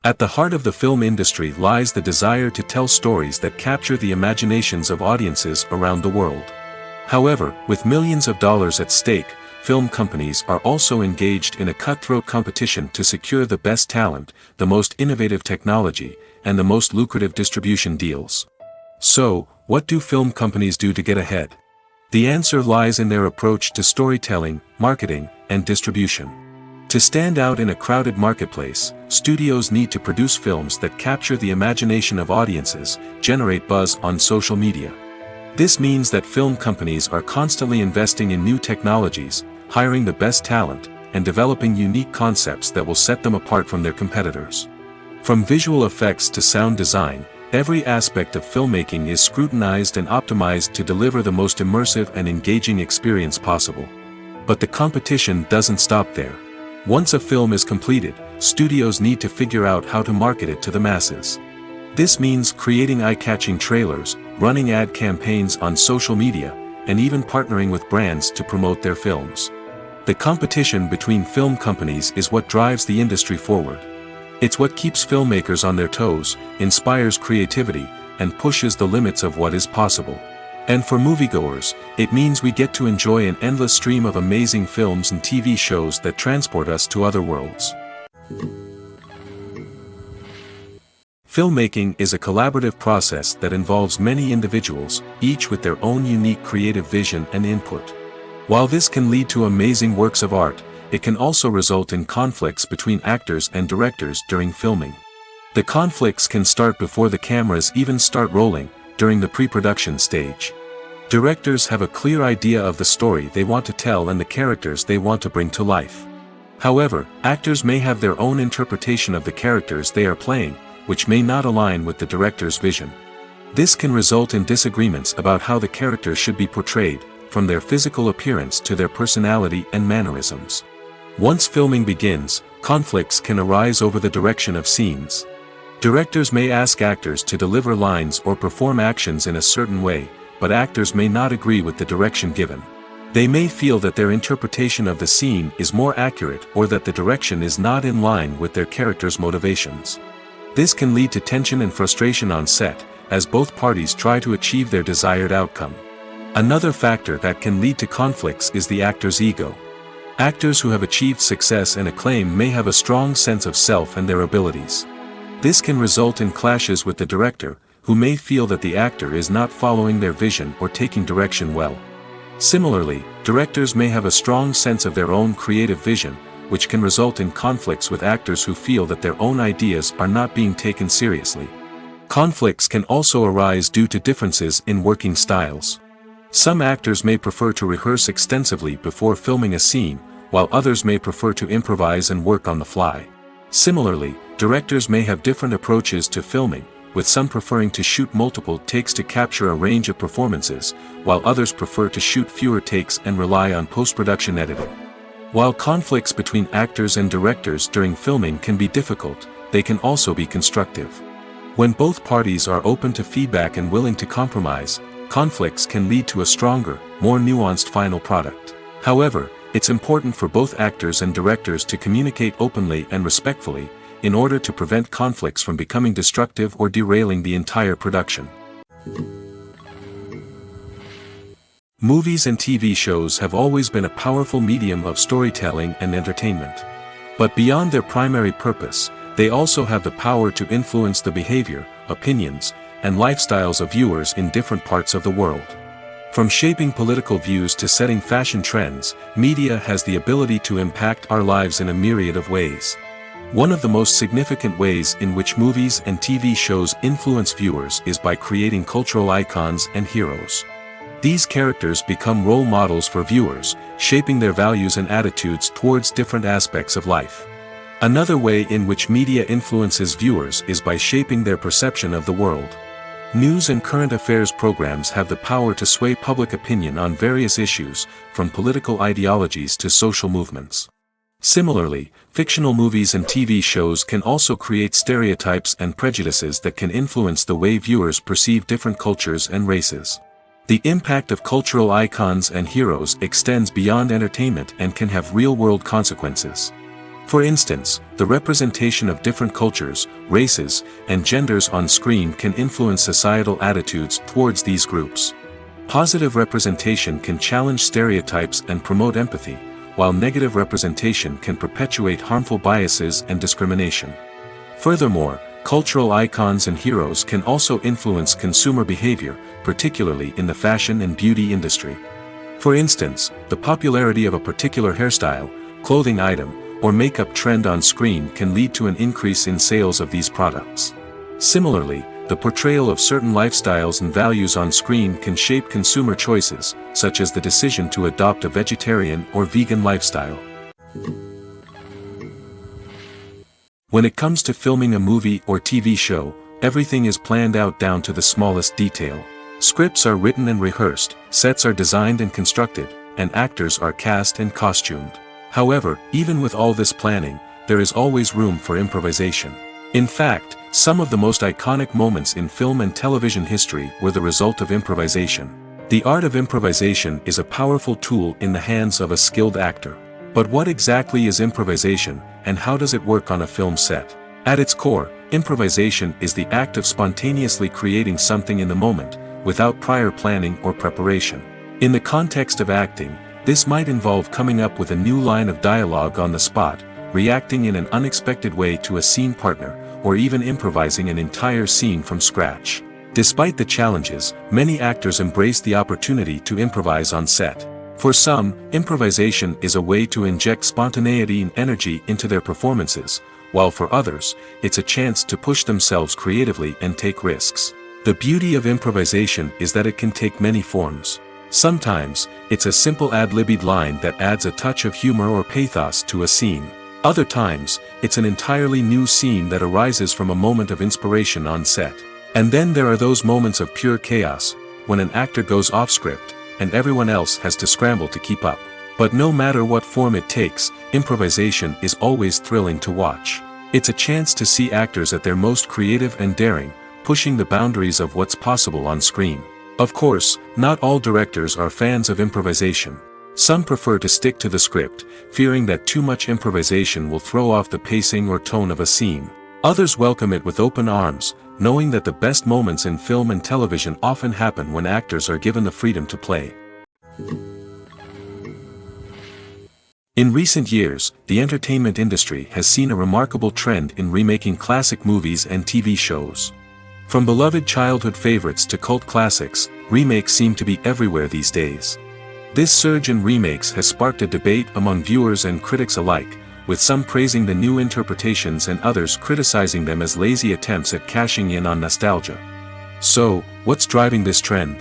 At the heart of the film industry lies the desire to tell stories that capture the imaginations of audiences around the world. However, with millions of dollars at stake, film companies are also engaged in a cutthroat competition to secure the best talent, the most innovative technology, and the most lucrative distribution deals. So, what do film companies do to get ahead? The answer lies in their approach to storytelling, marketing, and distribution. To stand out in a crowded marketplace, studios need to produce films that capture the imagination of audiences, generate buzz on social media. This means that film companies are constantly investing in new technologies, hiring the best talent, and developing unique concepts that will set them apart from their competitors. From visual effects to sound design, every aspect of filmmaking is scrutinized and optimized to deliver the most immersive and engaging experience possible. But the competition doesn't stop there. Once a film is completed, studios need to figure out how to market it to the masses. This means creating eye-catching trailers, running ad campaigns on social media, and even partnering with brands to promote their films. The competition between film companies is what drives the industry forward. It's what keeps filmmakers on their toes, inspires creativity, and pushes the limits of what is possible. And for moviegoers, it means we get to enjoy an endless stream of amazing films and TV shows that transport us to other worlds. Filmmaking is a collaborative process that involves many individuals, each with their own unique creative vision and input. While this can lead to amazing works of art, it can also result in conflicts between actors and directors during filming. The conflicts can start before the cameras even start rolling, during the pre-production stage. Directors have a clear idea of the story they want to tell and the characters they want to bring to life. However, actors may have their own interpretation of the characters they are playing, which may not align with the director's vision. This can result in disagreements about how the characters should be portrayed, from their physical appearance to their personality and mannerisms. Once filming begins, conflicts can arise over the direction of scenes. Directors may ask actors to deliver lines or perform actions in a certain way, but actors may not agree with the direction given. They may feel that their interpretation of the scene is more accurate or that the direction is not in line with their character's motivations. This can lead to tension and frustration on set, as both parties try to achieve their desired outcome. Another factor that can lead to conflicts is the actor's ego. Actors who have achieved success and acclaim may have a strong sense of self and their abilities. This can result in clashes with the director, who may feel that the actor is not following their vision or taking direction well. Similarly, directors may have a strong sense of their own creative vision, which can result in conflicts with actors who feel that their own ideas are not being taken seriously. Conflicts can also arise due to differences in working styles. Some actors may prefer to rehearse extensively before filming a scene, while others may prefer to improvise and work on the fly. Similarly, directors may have different approaches to filming, with some preferring to shoot multiple takes to capture a range of performances, while others prefer to shoot fewer takes and rely on post-production editing. While conflicts between actors and directors during filming can be difficult, they can also be constructive. When both parties are open to feedback and willing to compromise, conflicts can lead to a stronger, more nuanced final product. However, it's important for both actors and directors to communicate openly and respectfully, in order to prevent conflicts from becoming destructive or derailing the entire production. Movies and TV shows have always been a powerful medium of storytelling and entertainment. But beyond their primary purpose, they also have the power to influence the behavior, opinions, and lifestyles of viewers in different parts of the world. From shaping political views to setting fashion trends, media has the ability to impact our lives in a myriad of ways. One of the most significant ways in which movies and TV shows influence viewers is by creating cultural icons and heroes. These characters become role models for viewers, shaping their values and attitudes towards different aspects of life. Another way in which media influences viewers is by shaping their perception of the world. News and current affairs programs have the power to sway public opinion on various issues, from political ideologies to social movements. Similarly, fictional movies and TV shows can also create stereotypes and prejudices that can influence the way viewers perceive different cultures and races. The impact of cultural icons and heroes extends beyond entertainment and can have real-world consequences. For instance, the representation of different cultures, races, and genders on screen can influence societal attitudes towards these groups. Positive representation can challenge stereotypes and promote empathy, while negative representation can perpetuate harmful biases and discrimination. Furthermore, cultural icons and heroes can also influence consumer behavior, particularly in the fashion and beauty industry. For instance, the popularity of a particular hairstyle, clothing item, or makeup trend on screen can lead to an increase in sales of these products. Similarly, the portrayal of certain lifestyles and values on screen can shape consumer choices, such as the decision to adopt a vegetarian or vegan lifestyle. When it comes to filming a movie or TV show, everything is planned out down to the smallest detail. Scripts are written and rehearsed, sets are designed and constructed, and actors are cast and costumed. However, even with all this planning, there is always room for improvisation. In fact, some of the most iconic moments in film and television history were the result of improvisation. The art of improvisation is a powerful tool in the hands of a skilled actor. But what exactly is improvisation, and how does it work on a film set? At its core, improvisation is the act of spontaneously creating something in the moment, without prior planning or preparation. In the context of acting, this might involve coming up with a new line of dialogue on the spot, reacting in an unexpected way to a scene partner, or even improvising an entire scene from scratch. Despite the challenges, many actors embrace the opportunity to improvise on set. For some, improvisation is a way to inject spontaneity and energy into their performances, while for others, it's a chance to push themselves creatively and take risks. The beauty of improvisation is that it can take many forms. Sometimes, it's a simple ad-libbed line that adds a touch of humor or pathos to a scene. Other times, it's an entirely new scene that arises from a moment of inspiration on set. And then there are those moments of pure chaos, when an actor goes off script, and everyone else has to scramble to keep up. But no matter what form it takes, improvisation is always thrilling to watch. It's a chance to see actors at their most creative and daring, pushing the boundaries of what's possible on screen. Of course, not all directors are fans of improvisation. Some prefer to stick to the script, fearing that too much improvisation will throw off the pacing or tone of a scene. Others welcome it with open arms, knowing that the best moments in film and television often happen when actors are given the freedom to play. In recent years, the entertainment industry has seen a remarkable trend in remaking classic movies and TV shows. From beloved childhood favorites to cult classics, remakes seem to be everywhere these days. This surge in remakes has sparked a debate among viewers and critics alike, with some praising the new interpretations and others criticizing them as lazy attempts at cashing in on nostalgia. So, what's driving this trend?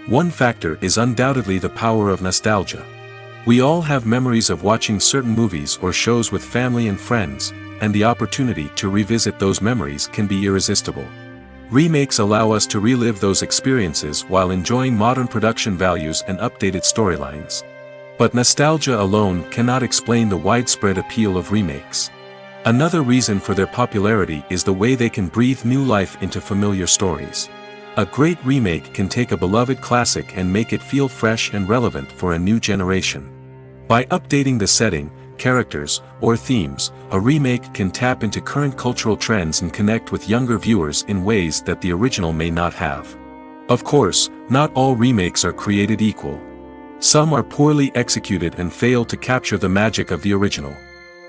One factor is undoubtedly the power of nostalgia. We all have memories of watching certain movies or shows with family and friends, and the opportunity to revisit those memories can be irresistible. Remakes allow us to relive those experiences while enjoying modern production values and updated storylines. But nostalgia alone cannot explain the widespread appeal of remakes. Another reason for their popularity is the way they can breathe new life into familiar stories. A great remake can take a beloved classic and make it feel fresh and relevant for a new generation. By updating the setting, characters, or themes, a remake can tap into current cultural trends and connect with younger viewers in ways that the original may not have. Of course, not all remakes are created equal. Some are poorly executed and fail to capture the magic of the original.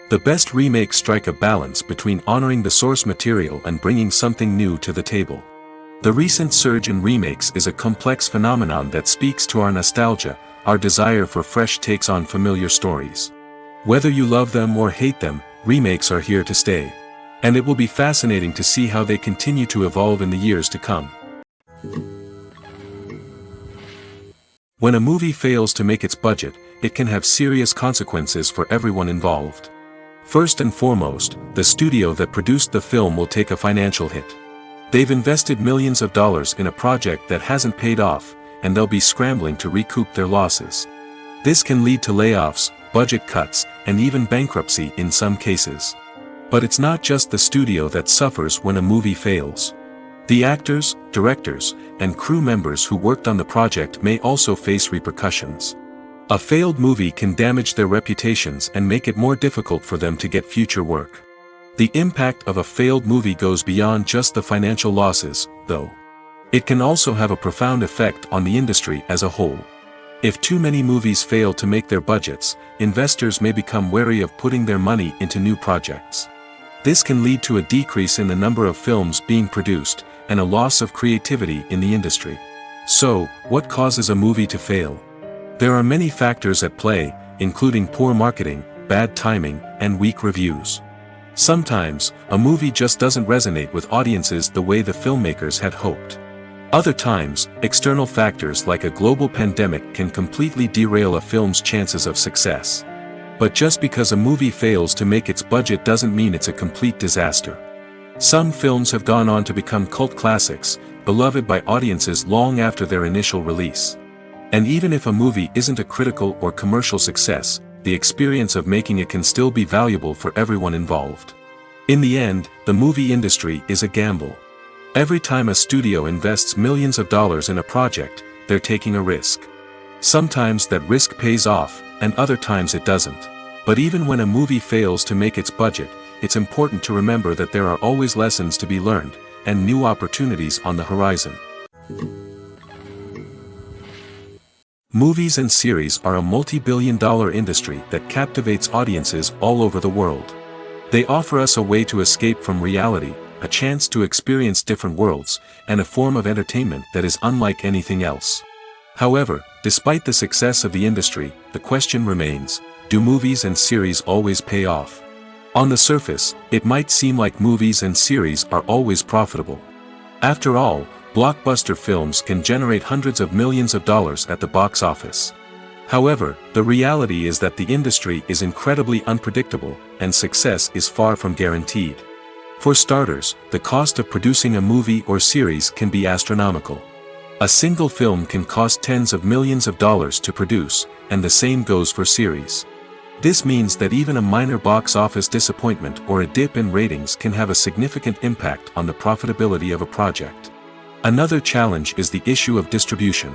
The best remakes strike a balance between honoring the source material and bringing something new to the table. The recent surge in remakes is a complex phenomenon that speaks to our nostalgia, our desire for fresh takes on familiar stories. Whether you love them or hate them, remakes are here to stay. And it will be fascinating to see how they continue to evolve in the years to come. When a movie fails to make its budget, it can have serious consequences for everyone involved. First and foremost, the studio that produced the film will take a financial hit. They've invested millions of dollars in a project that hasn't paid off, and they'll be scrambling to recoup their losses. This can lead to layoffs, budget cuts, and even bankruptcy in some cases. But it's not just the studio that suffers when a movie fails. The actors, directors, and crew members who worked on the project may also face repercussions. A failed movie can damage their reputations and make it more difficult for them to get future work. The impact of a failed movie goes beyond just the financial losses, though. It can also have a profound effect on the industry as a whole. If too many movies fail to make their budgets, investors may become wary of putting their money into new projects. This can lead to a decrease in the number of films being produced, and a loss of creativity in the industry. So, what causes a movie to fail? There are many factors at play, including poor marketing, bad timing, and weak reviews. Sometimes, a movie just doesn't resonate with audiences the way the filmmakers had hoped. Other times, external factors like a global pandemic can completely derail a film's chances of success. But just because a movie fails to make its budget doesn't mean it's a complete disaster. Some films have gone on to become cult classics, beloved by audiences long after their initial release. And even if a movie isn't a critical or commercial success, the experience of making it can still be valuable for everyone involved. In the end, the movie industry is a gamble. Every time a studio invests millions of dollars in a project, they're taking a risk. Sometimes that risk pays off, and other times it doesn't. But even when a movie fails to make its budget, it's important to remember that there are always lessons to be learned, and new opportunities on the horizon. Movies and series are a multi-billion-dollar industry that captivates audiences all over the world. They offer us a way to escape from reality, a chance to experience different worlds, and a form of entertainment that is unlike anything else. However, despite the success of the industry, the question remains, do movies and series always pay off? On the surface, it might seem like movies and series are always profitable. After all, blockbuster films can generate hundreds of millions of dollars at the box office. However, the reality is that the industry is incredibly unpredictable, and success is far from guaranteed. For starters, the cost of producing a movie or series can be astronomical. A single film can cost tens of millions of dollars to produce, and the same goes for series. This means that even a minor box office disappointment or a dip in ratings can have a significant impact on the profitability of a project. Another challenge is the issue of distribution.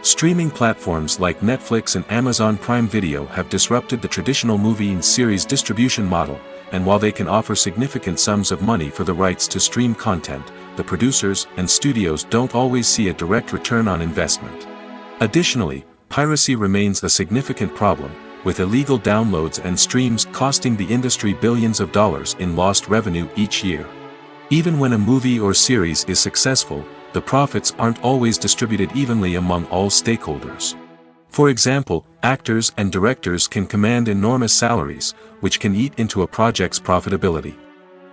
Streaming platforms like Netflix and Amazon Prime Video have disrupted the traditional movie and series distribution model, and while they can offer significant sums of money for the rights to stream content, the producers and studios don't always see a direct return on investment. Additionally, piracy remains a significant problem, with illegal downloads and streams costing the industry billions of dollars in lost revenue each year. Even when a movie or series is successful, the profits aren't always distributed evenly among all stakeholders. For example, actors and directors can command enormous salaries, which can eat into a project's profitability.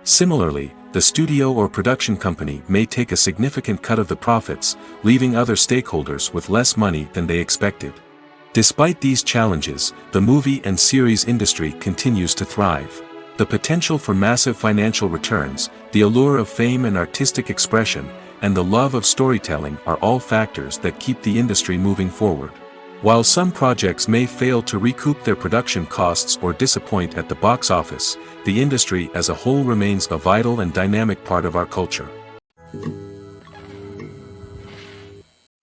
Similarly, the studio or production company may take a significant cut of the profits, leaving other stakeholders with less money than they expected. Despite these challenges, the movie and series industry continues to thrive. The potential for massive financial returns, the allure of fame and artistic expression, and the love of storytelling are all factors that keep the industry moving forward. While some projects may fail to recoup their production costs or disappoint at the box office, the industry as a whole remains a vital and dynamic part of our culture.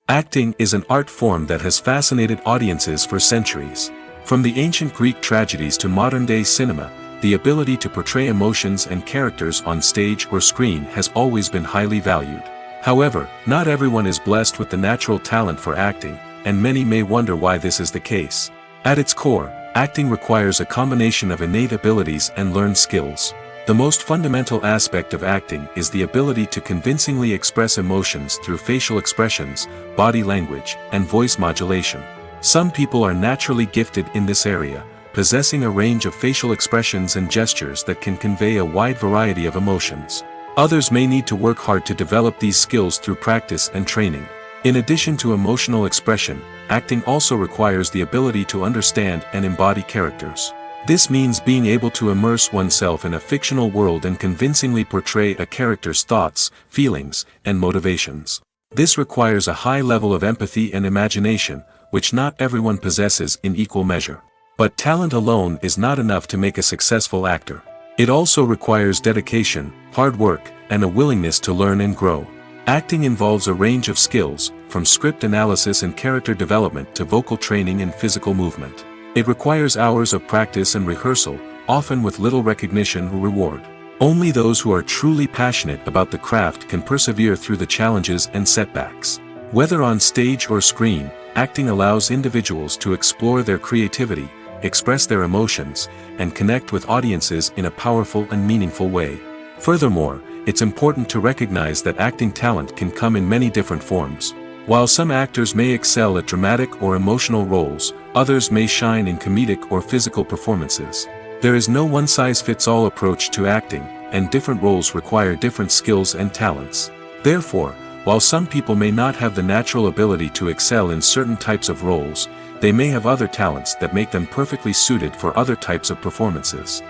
Acting is an art form that has fascinated audiences for centuries. From the ancient Greek tragedies to modern-day cinema, the ability to portray emotions and characters on stage or screen has always been highly valued. However, not everyone is blessed with the natural talent for acting, and many may wonder why this is the case. At its core, acting requires a combination of innate abilities and learned skills. The most fundamental aspect of acting is the ability to convincingly express emotions through facial expressions, body language, and voice modulation. Some people are naturally gifted in this area, possessing a range of facial expressions and gestures that can convey a wide variety of emotions. Others may need to work hard to develop these skills through practice and training. In addition to emotional expression, acting also requires the ability to understand and embody characters. This means being able to immerse oneself in a fictional world and convincingly portray a character's thoughts, feelings, and motivations. This requires a high level of empathy and imagination, which not everyone possesses in equal measure. But talent alone is not enough to make a successful actor. It also requires dedication, hard work, and a willingness to learn and grow. Acting involves a range of skills, from script analysis and character development to vocal training and physical movement. It requires hours of practice and rehearsal, often with little recognition or reward. Only those who are truly passionate about the craft can persevere through the challenges and setbacks. Whether on stage or screen, acting allows individuals to explore their creativity, express their emotions, and connect with audiences in a powerful and meaningful way. Furthermore, it's important to recognize that acting talent can come in many different forms. While some actors may excel at dramatic or emotional roles, others may shine in comedic or physical performances. There is no one-size-fits-all approach to acting, and different roles require different skills and talents. Therefore, while some people may not have the natural ability to excel in certain types of roles, they may have other talents that make them perfectly suited for other types of performances.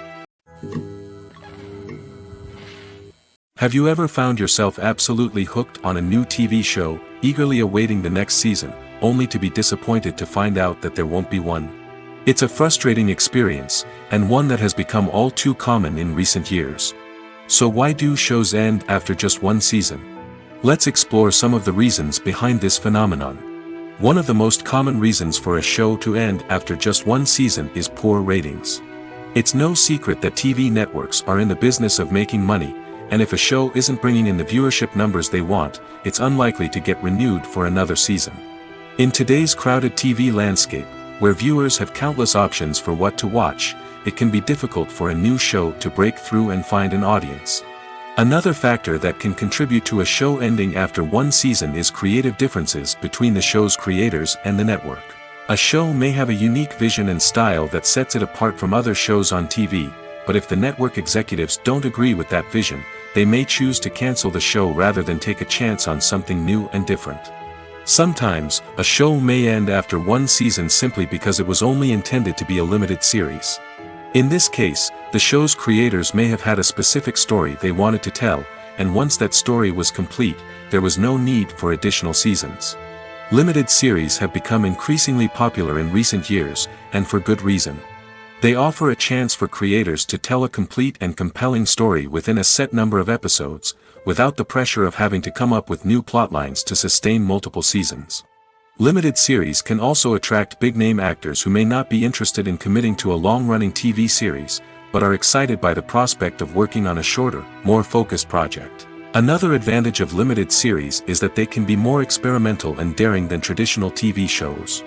Have you ever found yourself absolutely hooked on a new TV show, eagerly awaiting the next season, only to be disappointed to find out that there won't be one? It's a frustrating experience, and one that has become all too common in recent years. So why do shows end after just one season? Let's explore some of the reasons behind this phenomenon. One of the most common reasons for a show to end after just one season is poor ratings. It's no secret that TV networks are in the business of making money, and if a show isn't bringing in the viewership numbers they want, it's unlikely to get renewed for another season. In today's crowded TV landscape, where viewers have countless options for what to watch, it can be difficult for a new show to break through and find an audience. Another factor that can contribute to a show ending after one season is creative differences between the show's creators and the network. A show may have a unique vision and style that sets it apart from other shows on TV, but if the network executives don't agree with that vision, they may choose to cancel the show rather than take a chance on something new and different. Sometimes, a show may end after one season simply because it was only intended to be a limited series. In this case, the show's creators may have had a specific story they wanted to tell, and once that story was complete, there was no need for additional seasons. Limited series have become increasingly popular in recent years, and for good reason. They offer a chance for creators to tell a complete and compelling story within a set number of episodes, without the pressure of having to come up with new plotlines to sustain multiple seasons. Limited series can also attract big-name actors who may not be interested in committing to a long-running TV series, but are excited by the prospect of working on a shorter, more focused project. Another advantage of limited series is that they can be more experimental and daring than traditional TV shows.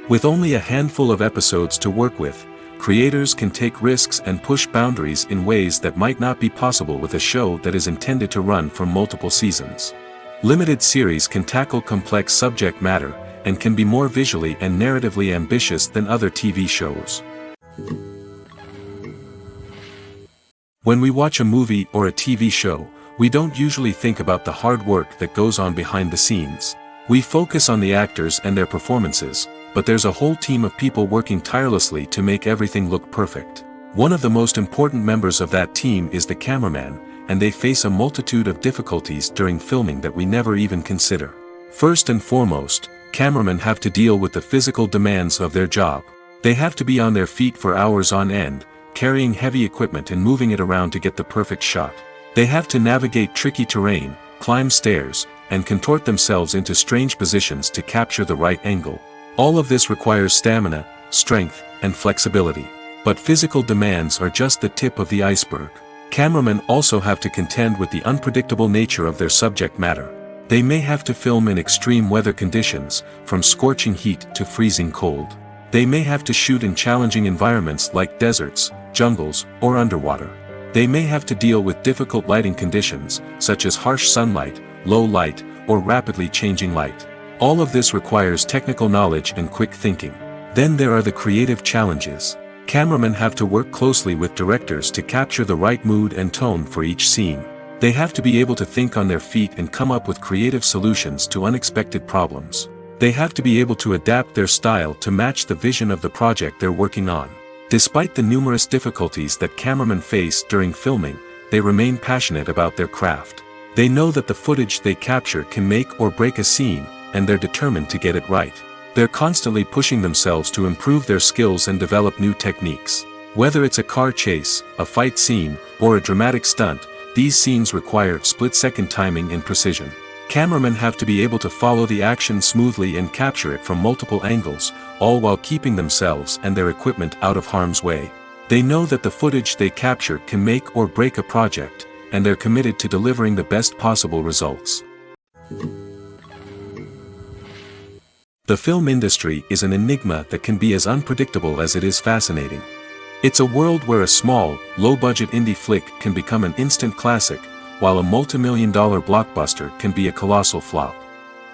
With only a handful of episodes to work with, creators can take risks and push boundaries in ways that might not be possible with a show that is intended to run for multiple seasons. Limited series can tackle complex subject matter, and can be more visually and narratively ambitious than other TV shows. When we watch a movie or a TV show, we don't usually think about the hard work that goes on behind the scenes. We focus on the actors and their performances, but there's a whole team of people working tirelessly to make everything look perfect. One of the most important members of that team is the cameraman, and they face a multitude of difficulties during filming that we never even consider. First and foremost, cameramen have to deal with the physical demands of their job. They have to be on their feet for hours on end, carrying heavy equipment and moving it around to get the perfect shot. They have to navigate tricky terrain, climb stairs, and contort themselves into strange positions to capture the right angle. All of this requires stamina, strength, and flexibility. But physical demands are just the tip of the iceberg. Cameramen also have to contend with the unpredictable nature of their subject matter. They may have to film in extreme weather conditions, from scorching heat to freezing cold. They may have to shoot in challenging environments like deserts, jungles, or underwater. They may have to deal with difficult lighting conditions, such as harsh sunlight, low light, or rapidly changing light. All of this requires technical knowledge and quick thinking. Then there are the creative challenges. Cameramen have to work closely with directors to capture the right mood and tone for each scene. They have to be able to think on their feet and come up with creative solutions to unexpected problems. They have to be able to adapt their style to match the vision of the project they're working on. Despite the numerous difficulties that cameramen face during filming, they remain passionate about their craft. They know that the footage they capture can make or break a scene, and they're determined to get it right. They're constantly pushing themselves to improve their skills and develop new techniques. Whether it's a car chase, a fight scene, or a dramatic stunt, these scenes require split-second timing and precision. Cameramen have to be able to follow the action smoothly and capture it from multiple angles, all while keeping themselves and their equipment out of harm's way. They know that the footage they capture can make or break a project, and they're committed to delivering the best possible results. The film industry is an enigma that can be as unpredictable as it is fascinating. It's a world where a small, low-budget indie flick can become an instant classic, while a multi-million-dollar blockbuster can be a colossal flop.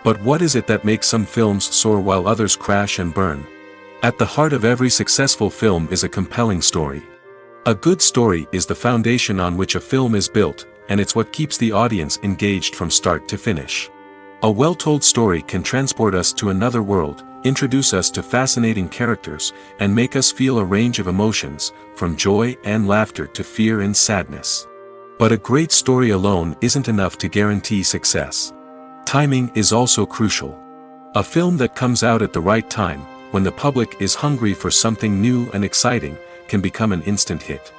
But what is it that makes some films soar while others crash and burn? At the heart of every successful film is a compelling story. A good story is the foundation on which a film is built, and it's what keeps the audience engaged from start to finish. A well-told story can transport us to another world, introduce us to fascinating characters, and make us feel a range of emotions, from joy and laughter to fear and sadness. But a great story alone isn't enough to guarantee success. Timing is also crucial. A film that comes out at the right time, when the public is hungry for something new and exciting, can become an instant hit.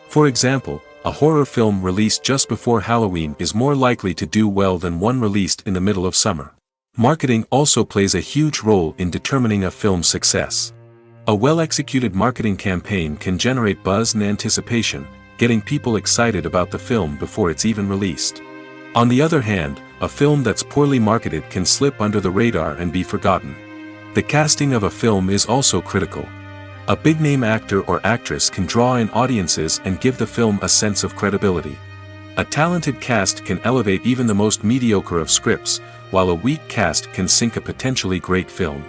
For example, a horror film released just before Halloween is more likely to do well than one released in the middle of summer. Marketing also plays a huge role in determining a film's success. A well-executed marketing campaign can generate buzz and anticipation, getting people excited about the film before it's even released. On the other hand, a film that's poorly marketed can slip under the radar and be forgotten. The casting of a film is also critical. A big-name actor or actress can draw in audiences and give the film a sense of credibility. A talented cast can elevate even the most mediocre of scripts, while a weak cast can sink a potentially great film.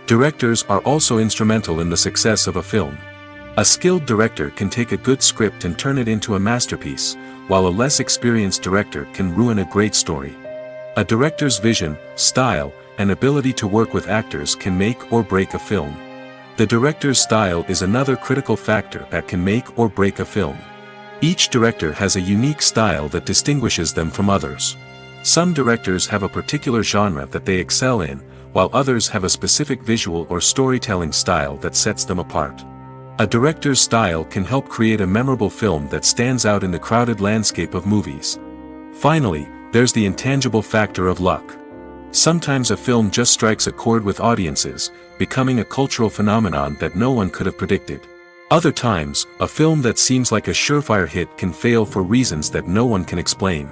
Directors are also instrumental in the success of a film. A skilled director can take a good script and turn it into a masterpiece, while a less experienced director can ruin a great story. A director's vision, style, and ability to work with actors can make or break a film. The director's style is another critical factor that can make or break a film. Each director has a unique style that distinguishes them from others. Some directors have a particular genre that they excel in, while others have a specific visual or storytelling style that sets them apart. A director's style can help create a memorable film that stands out in the crowded landscape of movies. Finally, there's the intangible factor of luck. Sometimes a film just strikes a chord with audiences, becoming a cultural phenomenon that no one could have predicted. Other times, a film that seems like a surefire hit can fail for reasons that no one can explain.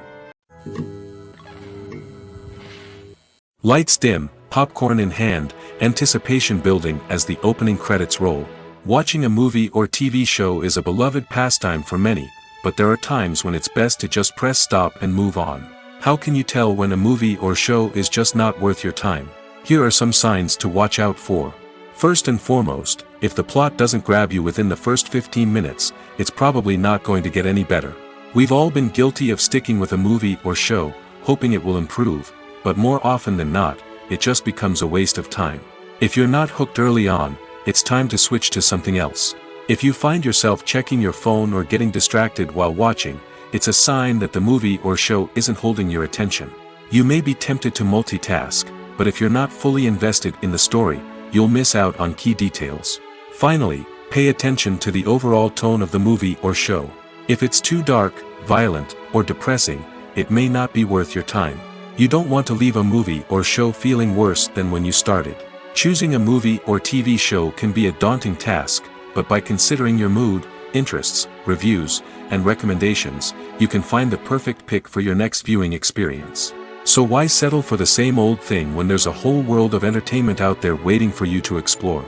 Lights dim, popcorn in hand, anticipation building as the opening credits roll. Watching a movie or TV show is a beloved pastime for many, but there are times when it's best to just press stop and move on. How can you tell when a movie or show is just not worth your time? Here are some signs to watch out for. First and foremost, if the plot doesn't grab you within the first 15 minutes, it's probably not going to get any better. We've all been guilty of sticking with a movie or show, hoping it will improve, but more often than not, it just becomes a waste of time. If you're not hooked early on, it's time to switch to something else. If you find yourself checking your phone or getting distracted while watching, it's a sign that the movie or show isn't holding your attention. You may be tempted to multitask, but if you're not fully invested in the story, you'll miss out on key details. Finally, pay attention to the overall tone of the movie or show. If it's too dark, violent, or depressing, it may not be worth your time. You don't want to leave a movie or show feeling worse than when you started. Choosing a movie or TV show can be a daunting task, but by considering your mood, interests, reviews, and recommendations, you can find the perfect pick for your next viewing experience. So why settle for the same old thing when there's a whole world of entertainment out there waiting for you to explore?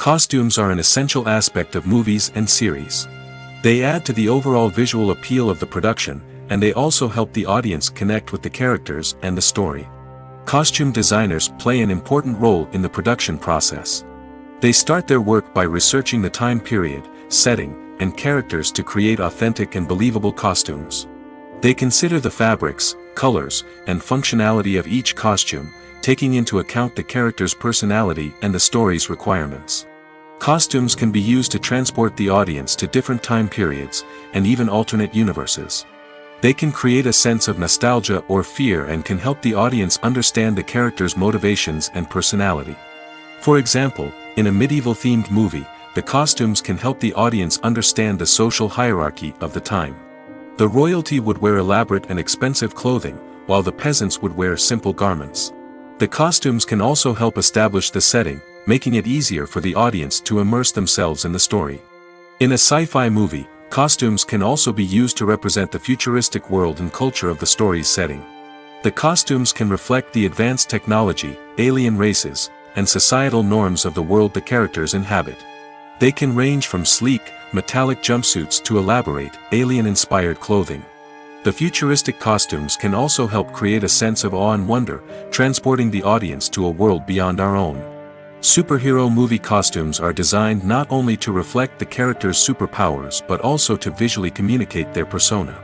Costumes are an essential aspect of movies and series. They add to the overall visual appeal of the production, and they also help the audience connect with the characters and the story. Costume designers play an important role in the production process. They start their work by researching the time period, setting, and characters to create authentic and believable costumes. They consider the fabrics, colors, and functionality of each costume, taking into account the character's personality and the story's requirements. Costumes can be used to transport the audience to different time periods, and even alternate universes. They can create a sense of nostalgia or fear and can help the audience understand the character's motivations and personality. For example, in a medieval-themed movie, the costumes can help the audience understand the social hierarchy of the time. The royalty would wear elaborate and expensive clothing, while the peasants would wear simple garments. The costumes can also help establish the setting, making it easier for the audience to immerse themselves in the story. In a sci-fi movie, costumes can also be used to represent the futuristic world and culture of the story's setting. The costumes can reflect the advanced technology, alien races, and societal norms of the world the characters inhabit. They can range from sleek, metallic jumpsuits to elaborate, alien-inspired clothing. The futuristic costumes can also help create a sense of awe and wonder, transporting the audience to a world beyond our own. Superhero movie costumes are designed not only to reflect the character's superpowers but also to visually communicate their persona.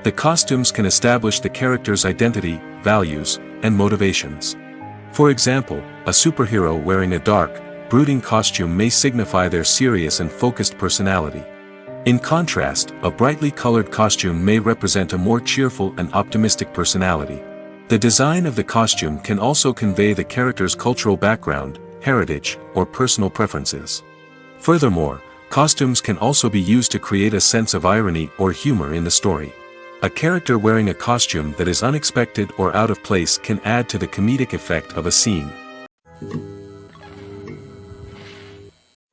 The costumes can establish the character's identity, values, and motivations. For example, a superhero wearing a dark, brooding costume may signify their serious and focused personality. In contrast, a brightly colored costume may represent a more cheerful and optimistic personality. The design of the costume can also convey the character's cultural background, heritage, or personal preferences. Furthermore, costumes can also be used to create a sense of irony or humor in the story. A character wearing a costume that is unexpected or out of place can add to the comedic effect of a scene.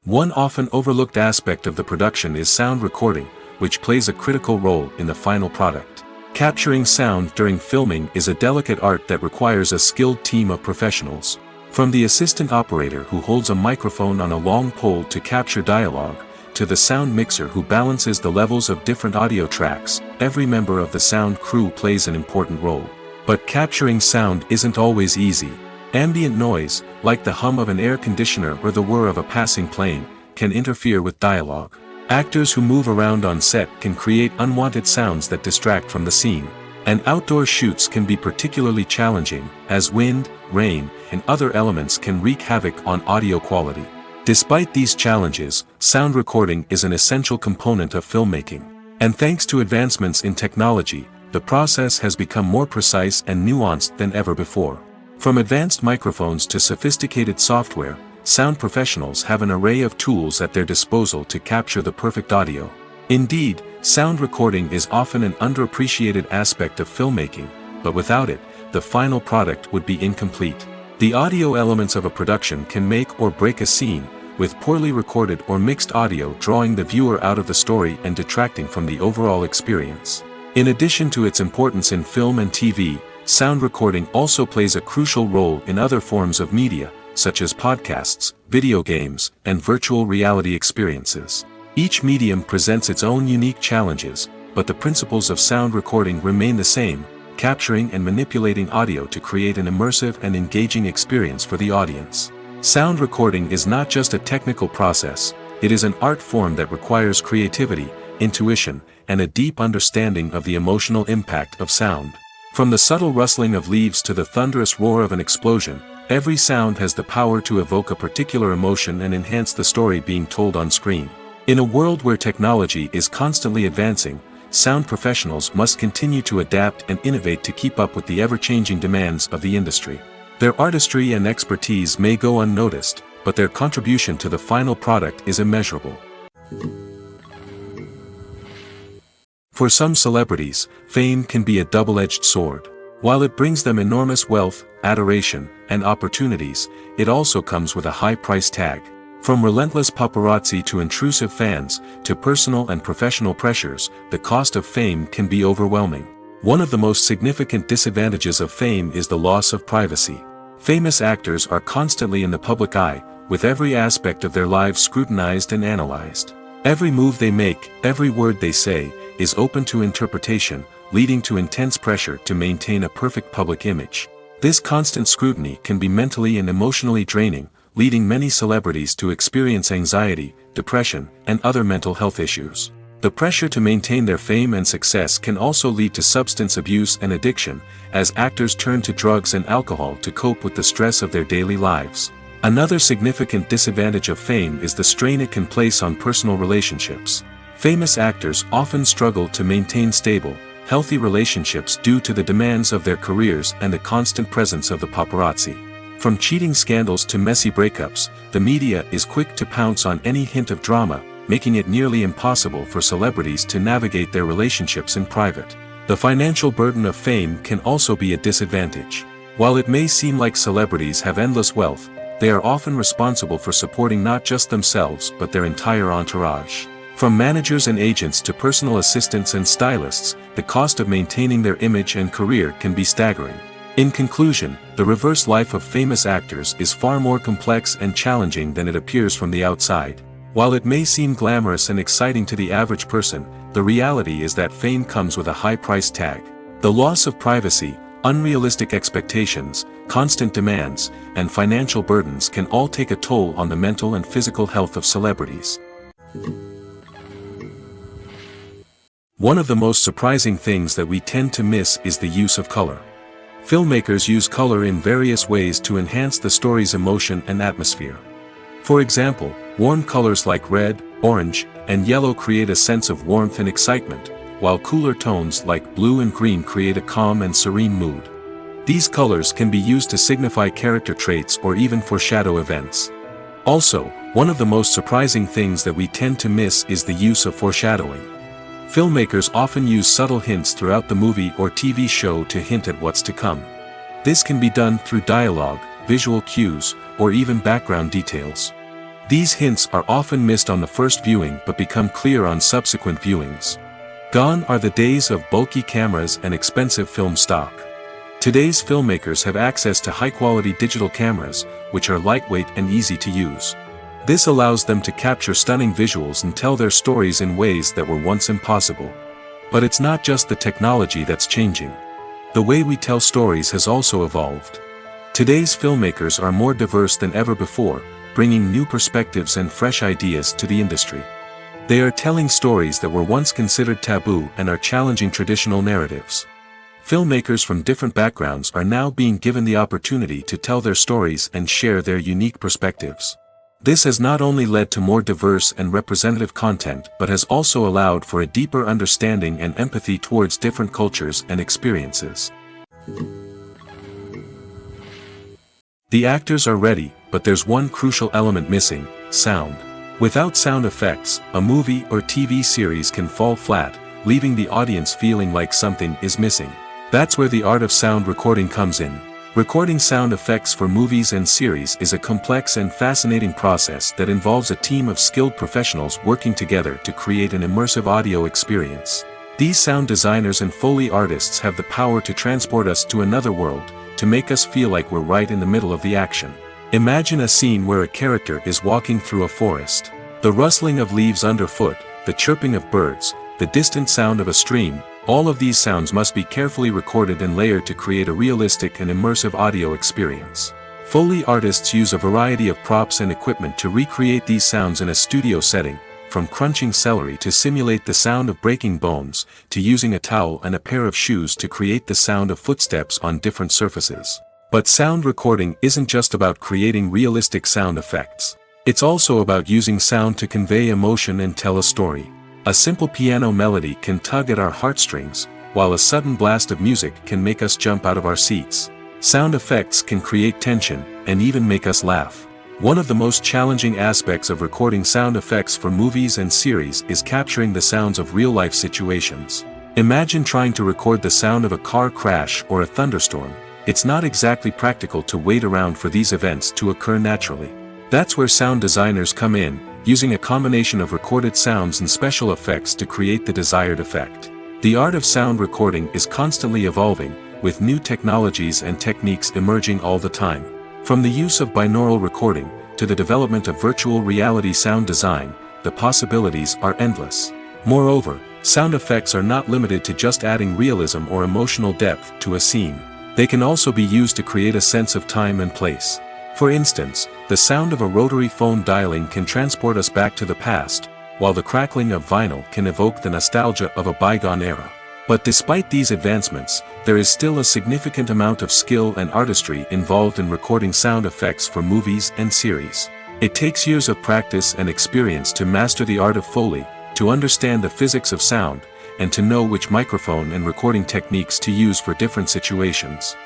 One often overlooked aspect of the production is sound recording, which plays a critical role in the final product. Capturing sound during filming is a delicate art that requires a skilled team of professionals. From the assistant operator who holds a microphone on a long pole to capture dialogue, to the sound mixer who balances the levels of different audio tracks, every member of the sound crew plays an important role. But capturing sound isn't always easy. Ambient noise, like the hum of an air conditioner or the whir of a passing plane, can interfere with dialogue. Actors who move around on set can create unwanted sounds that distract from the scene. And outdoor shoots can be particularly challenging, as wind, rain, and other elements can wreak havoc on audio quality. Despite these challenges, sound recording is an essential component of filmmaking. And thanks to advancements in technology, the process has become more precise and nuanced than ever before. From advanced microphones to sophisticated software, sound professionals have an array of tools at their disposal to capture the perfect audio. Indeed, sound recording is often an underappreciated aspect of filmmaking, but without it, the final product would be incomplete. The audio elements of a production can make or break a scene, with poorly recorded or mixed audio drawing the viewer out of the story and detracting from the overall experience. In addition to its importance in film and TV, sound recording also plays a crucial role in other forms of media, such as podcasts, video games, and virtual reality experiences. Each medium presents its own unique challenges, but the principles of sound recording remain the same, capturing and manipulating audio to create an immersive and engaging experience for the audience. Sound recording is not just a technical process, it is an art form that requires creativity, intuition, and a deep understanding of the emotional impact of sound. From the subtle rustling of leaves to the thunderous roar of an explosion, every sound has the power to evoke a particular emotion and enhance the story being told on screen. In a world where technology is constantly advancing, sound professionals must continue to adapt and innovate to keep up with the ever-changing demands of the industry. Their artistry and expertise may go unnoticed, but their contribution to the final product is immeasurable. For some celebrities, fame can be a double-edged sword. While it brings them enormous wealth, adoration, and opportunities, it also comes with a high price tag. From relentless paparazzi to intrusive fans, to personal and professional pressures, the cost of fame can be overwhelming. One of the most significant disadvantages of fame is the loss of privacy. Famous actors are constantly in the public eye, with every aspect of their lives scrutinized and analyzed. Every move they make, every word they say, is open to interpretation, leading to intense pressure to maintain a perfect public image. This constant scrutiny can be mentally and emotionally draining, leading many celebrities to experience anxiety, depression, and other mental health issues. The pressure to maintain their fame and success can also lead to substance abuse and addiction, as actors turn to drugs and alcohol to cope with the stress of their daily lives. Another significant disadvantage of fame is the strain it can place on personal relationships. Famous actors often struggle to maintain stable, healthy relationships due to the demands of their careers and the constant presence of the paparazzi. From cheating scandals to messy breakups, the media is quick to pounce on any hint of drama, making it nearly impossible for celebrities to navigate their relationships in private. The financial burden of fame can also be a disadvantage. While it may seem like celebrities have endless wealth, they are often responsible for supporting not just themselves but their entire entourage. From managers and agents to personal assistants and stylists, the cost of maintaining their image and career can be staggering. In conclusion, the reverse life of famous actors is far more complex and challenging than it appears from the outside. While it may seem glamorous and exciting to the average person, the reality is that fame comes with a high price tag. The loss of privacy, unrealistic expectations, constant demands, and financial burdens can all take a toll on the mental and physical health of celebrities. One of the most surprising things that we tend to miss is the use of color. Filmmakers use color in various ways to enhance the story's emotion and atmosphere. For example, warm colors like red, orange, and yellow create a sense of warmth and excitement, while cooler tones like blue and green create a calm and serene mood. These colors can be used to signify character traits or even foreshadow events. Also, one of the most surprising things that we tend to miss is the use of foreshadowing. Filmmakers often use subtle hints throughout the movie or TV show to hint at what's to come. This can be done through dialogue, visual cues, or even background details. These hints are often missed on the first viewing but become clear on subsequent viewings. Gone are the days of bulky cameras and expensive film stock. Today's filmmakers have access to high-quality digital cameras, which are lightweight and easy to use. This allows them to capture stunning visuals and tell their stories in ways that were once impossible. But it's not just the technology that's changing. The way we tell stories has also evolved. Today's filmmakers are more diverse than ever before, bringing new perspectives and fresh ideas to the industry. They are telling stories that were once considered taboo and are challenging traditional narratives. Filmmakers from different backgrounds are now being given the opportunity to tell their stories and share their unique perspectives. This has not only led to more diverse and representative content but has also allowed for a deeper understanding and empathy towards different cultures and experiences. The actors are ready, but there's one crucial element missing: sound. Without sound effects, a movie or TV series can fall flat, leaving the audience feeling like something is missing. That's where the art of sound recording comes in. Recording sound effects for movies and series is a complex and fascinating process that involves a team of skilled professionals working together to create an immersive audio experience. These sound designers and Foley artists have the power to transport us to another world, to make us feel like we're right in the middle of the action. Imagine a scene where a character is walking through a forest. The rustling of leaves underfoot, the chirping of birds, the distant sound of a stream, all of these sounds must be carefully recorded and layered to create a realistic and immersive audio experience. Foley artists use a variety of props and equipment to recreate these sounds in a studio setting, from crunching celery to simulate the sound of breaking bones, to using a towel and a pair of shoes to create the sound of footsteps on different surfaces. But sound recording isn't just about creating realistic sound effects. It's also about using sound to convey emotion and tell a story. A simple piano melody can tug at our heartstrings, while a sudden blast of music can make us jump out of our seats. Sound effects can create tension, and even make us laugh. One of the most challenging aspects of recording sound effects for movies and series is capturing the sounds of real-life situations. Imagine trying to record the sound of a car crash or a thunderstorm. It's not exactly practical to wait around for these events to occur naturally. That's where sound designers come in, using a combination of recorded sounds and special effects to create the desired effect. The art of sound recording is constantly evolving, with new technologies and techniques emerging all the time. From the use of binaural recording, to the development of virtual reality sound design, the possibilities are endless. Moreover, sound effects are not limited to just adding realism or emotional depth to a scene. They can also be used to create a sense of time and place. For instance, the sound of a rotary phone dialing can transport us back to the past, while the crackling of vinyl can evoke the nostalgia of a bygone era. But despite these advancements, there is still a significant amount of skill and artistry involved in recording sound effects for movies and series. It takes years of practice and experience to master the art of Foley, to understand the physics of sound, and to know which microphone and recording techniques to use for different situations.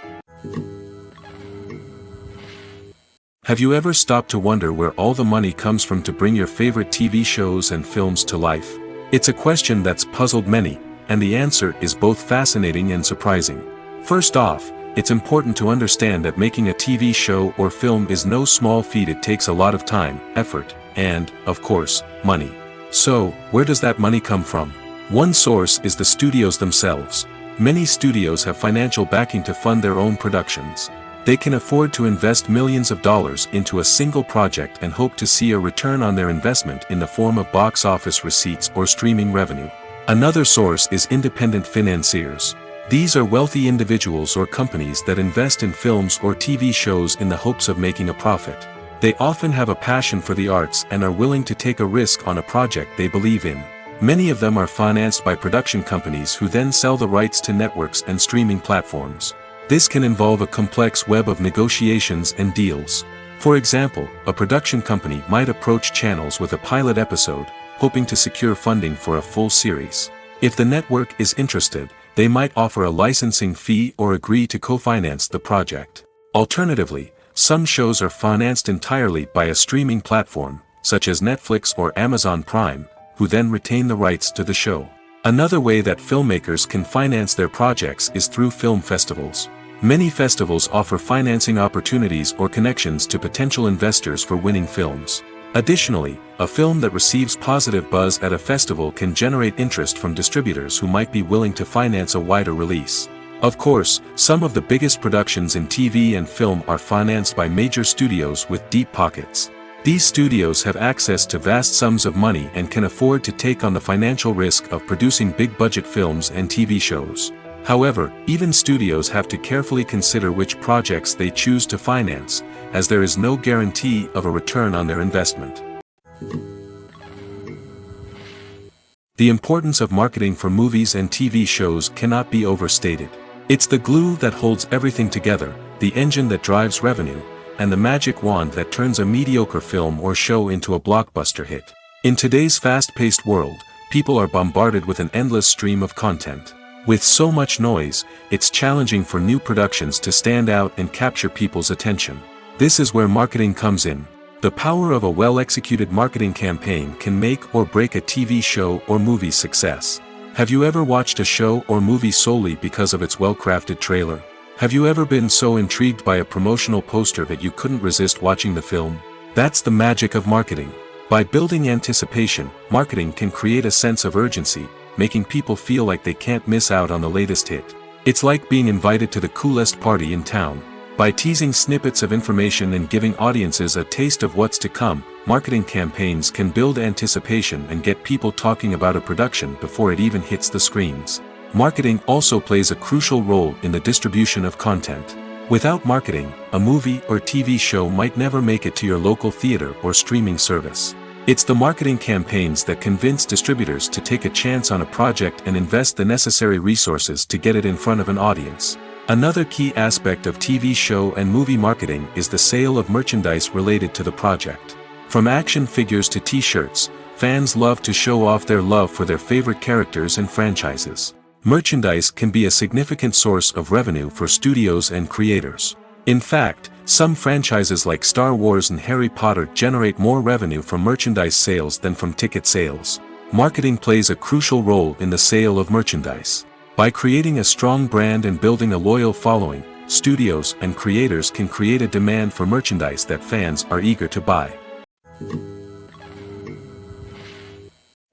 Have you ever stopped to wonder where all the money comes from to bring your favorite TV shows and films to life? It's a question that's puzzled many, and the answer is both fascinating and surprising. First off, it's important to understand that making a TV show or film is no small feat. It takes a lot of time, effort, and, of course, money. So, where does that money come from? One source is the studios themselves. Many studios have financial backing to fund their own productions. They can afford to invest millions of dollars into a single project and hope to see a return on their investment in the form of box office receipts or streaming revenue. Another source is independent financiers. These are wealthy individuals or companies that invest in films or TV shows in the hopes of making a profit. They often have a passion for the arts and are willing to take a risk on a project they believe in. Many of them are financed by production companies who then sell the rights to networks and streaming platforms. This can involve a complex web of negotiations and deals. For example, a production company might approach channels with a pilot episode, hoping to secure funding for a full series. If the network is interested, they might offer a licensing fee or agree to co-finance the project. Alternatively, some shows are financed entirely by a streaming platform, such as Netflix or Amazon Prime, who then retain the rights to the show. Another way that filmmakers can finance their projects is through film festivals. Many festivals offer financing opportunities or connections to potential investors for winning films. Additionally, a film that receives positive buzz at a festival can generate interest from distributors who might be willing to finance a wider release. Of course, some of the biggest productions in TV and film are financed by major studios with deep pockets. These studios have access to vast sums of money and can afford to take on the financial risk of producing big-budget films and TV shows. However, even studios have to carefully consider which projects they choose to finance, as there is no guarantee of a return on their investment. The importance of marketing for movies and TV shows cannot be overstated. It's the glue that holds everything together, the engine that drives revenue, and the magic wand that turns a mediocre film or show into a blockbuster hit. In today's fast-paced world, people are bombarded with an endless stream of content. With so much noise, it's challenging for new productions to stand out and capture people's attention. This is where marketing comes in. The power of a well-executed marketing campaign can make or break a TV show or movie's success. Have you ever watched a show or movie solely because of its well-crafted trailer? Have you ever been so intrigued by a promotional poster that you couldn't resist watching the film? That's the magic of marketing. By building anticipation, marketing can create a sense of urgency, making people feel like they can't miss out on the latest hit. It's like being invited to the coolest party in town. By teasing snippets of information and giving audiences a taste of what's to come, marketing campaigns can build anticipation and get people talking about a production before it even hits the screens. Marketing also plays a crucial role in the distribution of content. Without marketing, a movie or TV show might never make it to your local theater or streaming service. It's the marketing campaigns that convince distributors to take a chance on a project and invest the necessary resources to get it in front of an audience. Another key aspect of TV show and movie marketing is the sale of merchandise related to the project. From action figures to t-shirts, fans love to show off their love for their favorite characters and franchises. Merchandise can be a significant source of revenue for studios and creators. In fact, some franchises like Star Wars and Harry Potter generate more revenue from merchandise sales than from ticket sales. Marketing plays a crucial role in the sale of merchandise. By creating a strong brand and building a loyal following, studios and creators can create a demand for merchandise that fans are eager to buy.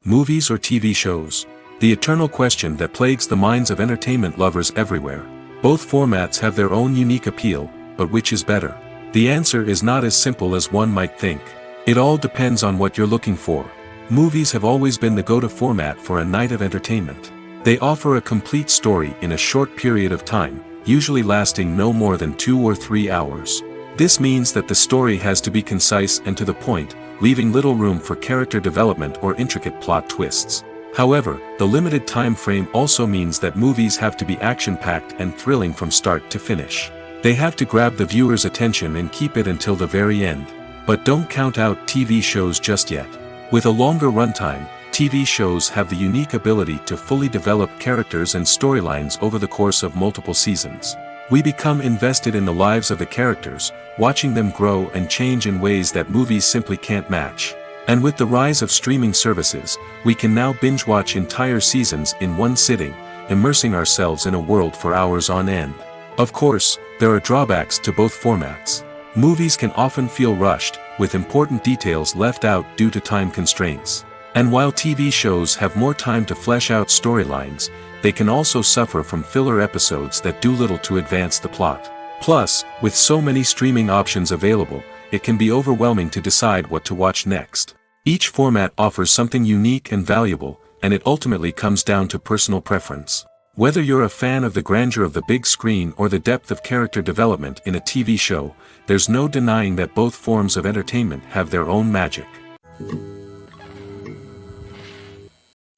Movies or TV shows? The eternal question that plagues the minds of entertainment lovers everywhere. Both formats have their own unique appeal, but which is better? The answer is not as simple as one might think. It all depends on what you're looking for. Movies have always been the go-to format for a night of entertainment. They offer a complete story in a short period of time, usually lasting no more than 2 or 3 hours. This means that the story has to be concise and to the point, leaving little room for character development or intricate plot twists. However, the limited time frame also means that movies have to be action-packed and thrilling from start to finish. They have to grab the viewer's attention and keep it until the very end. But don't count out TV shows just yet. With a longer runtime, TV shows have the unique ability to fully develop characters and storylines over the course of multiple seasons. We become invested in the lives of the characters, watching them grow and change in ways that movies simply can't match. And with the rise of streaming services, we can now binge-watch entire seasons in one sitting, immersing ourselves in a world for hours on end. Of course, there are drawbacks to both formats. Movies can often feel rushed, with important details left out due to time constraints. And while TV shows have more time to flesh out storylines, they can also suffer from filler episodes that do little to advance the plot. Plus, with so many streaming options available, it can be overwhelming to decide what to watch next. Each format offers something unique and valuable, and it ultimately comes down to personal preference. Whether you're a fan of the grandeur of the big screen or the depth of character development in a TV show, there's no denying that both forms of entertainment have their own magic.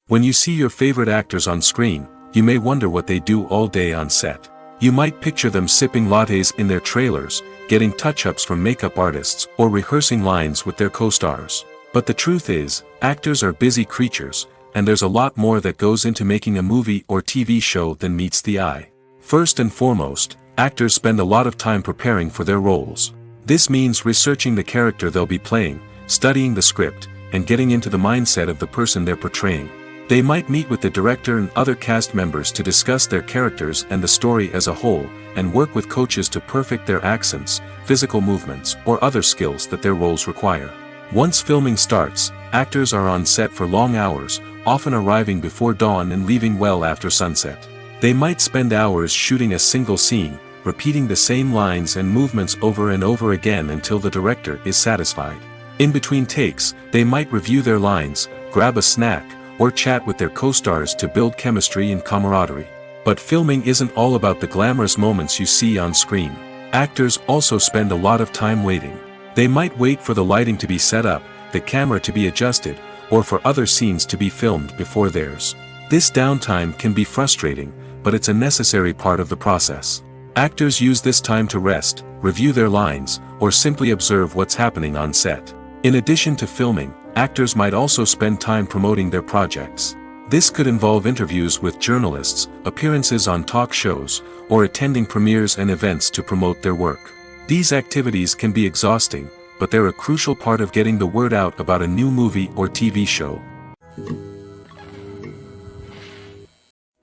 When you see your favorite actors on screen, you may wonder what they do all day on set. You might picture them sipping lattes in their trailers, getting touch-ups from makeup artists, or rehearsing lines with their co-stars. But the truth is, actors are busy creatures, and there's a lot more that goes into making a movie or TV show than meets the eye. First and foremost, actors spend a lot of time preparing for their roles. This means researching the character they'll be playing, studying the script, and getting into the mindset of the person they're portraying. They might meet with the director and other cast members to discuss their characters and the story as a whole, and work with coaches to perfect their accents, physical movements, or other skills that their roles require. Once filming starts, actors are on set for long hours, often arriving before dawn and leaving well after sunset. They might spend hours shooting a single scene, repeating the same lines and movements over and over again until the director is satisfied. In between takes, they might review their lines, grab a snack, or chat with their co-stars to build chemistry and camaraderie. But filming isn't all about the glamorous moments you see on screen. Actors also spend a lot of time waiting. They might wait for the lighting to be set up, the camera to be adjusted, or for other scenes to be filmed before theirs. This downtime can be frustrating, but it's a necessary part of the process. Actors use this time to rest, review their lines, or simply observe what's happening on set. In addition to filming, actors might also spend time promoting their projects. This could involve interviews with journalists, appearances on talk shows, or attending premieres and events to promote their work. These activities can be exhausting, but they're a crucial part of getting the word out about a new movie or TV show.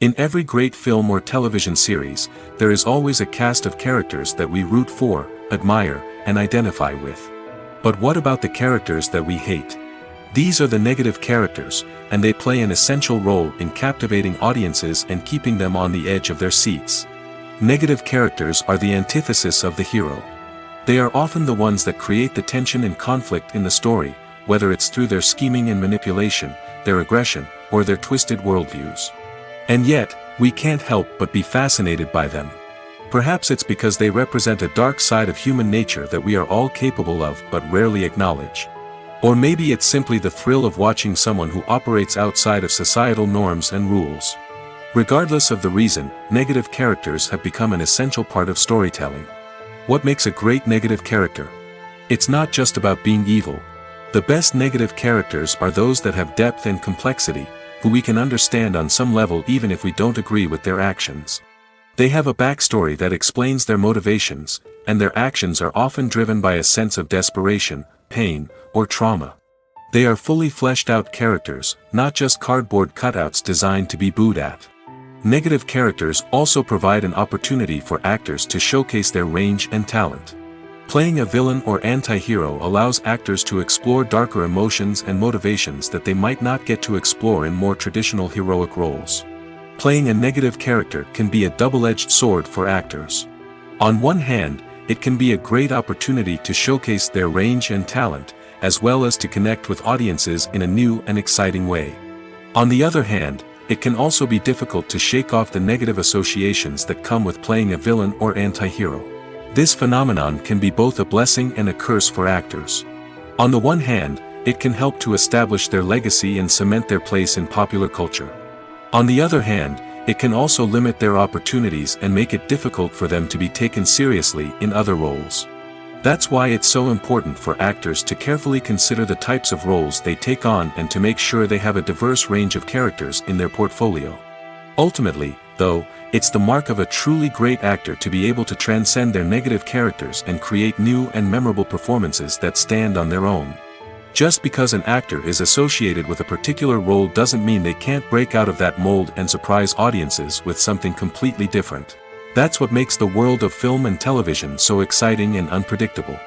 In every great film or television series, there is always a cast of characters that we root for, admire, and identify with. But what about the characters that we hate? These are the negative characters, and they play an essential role in captivating audiences and keeping them on the edge of their seats. Negative characters are the antithesis of the hero. They are often the ones that create the tension and conflict in the story, whether it's through their scheming and manipulation, their aggression, or their twisted worldviews. And yet, we can't help but be fascinated by them. Perhaps it's because they represent a dark side of human nature that we are all capable of but rarely acknowledge. Or maybe it's simply the thrill of watching someone who operates outside of societal norms and rules. Regardless of the reason, negative characters have become an essential part of storytelling. What makes a great negative character? It's not just about being evil. The best negative characters are those that have depth and complexity, who we can understand on some level even if we don't agree with their actions. They have a backstory that explains their motivations, and their actions are often driven by a sense of desperation, pain, or trauma. They are fully fleshed out characters, not just cardboard cutouts designed to be booed at. Negative characters also provide an opportunity for actors to showcase their range and talent. Playing a villain or anti-hero allows actors to explore darker emotions and motivations that they might not get to explore in more traditional heroic roles. Playing a negative character can be a double-edged sword for actors. On one hand, it can be a great opportunity to showcase their range and talent, as well as to connect with audiences in a new and exciting way. On the other hand, it can also be difficult to shake off the negative associations that come with playing a villain or anti-hero. This phenomenon can be both a blessing and a curse for actors. On the one hand, it can help to establish their legacy and cement their place in popular culture. On the other hand, it can also limit their opportunities and make it difficult for them to be taken seriously in other roles. That's why it's so important for actors to carefully consider the types of roles they take on and to make sure they have a diverse range of characters in their portfolio. Ultimately, though, it's the mark of a truly great actor to be able to transcend their negative characters and create new and memorable performances that stand on their own. Just because an actor is associated with a particular role doesn't mean they can't break out of that mold and surprise audiences with something completely different. That's what makes the world of film and television so exciting and unpredictable.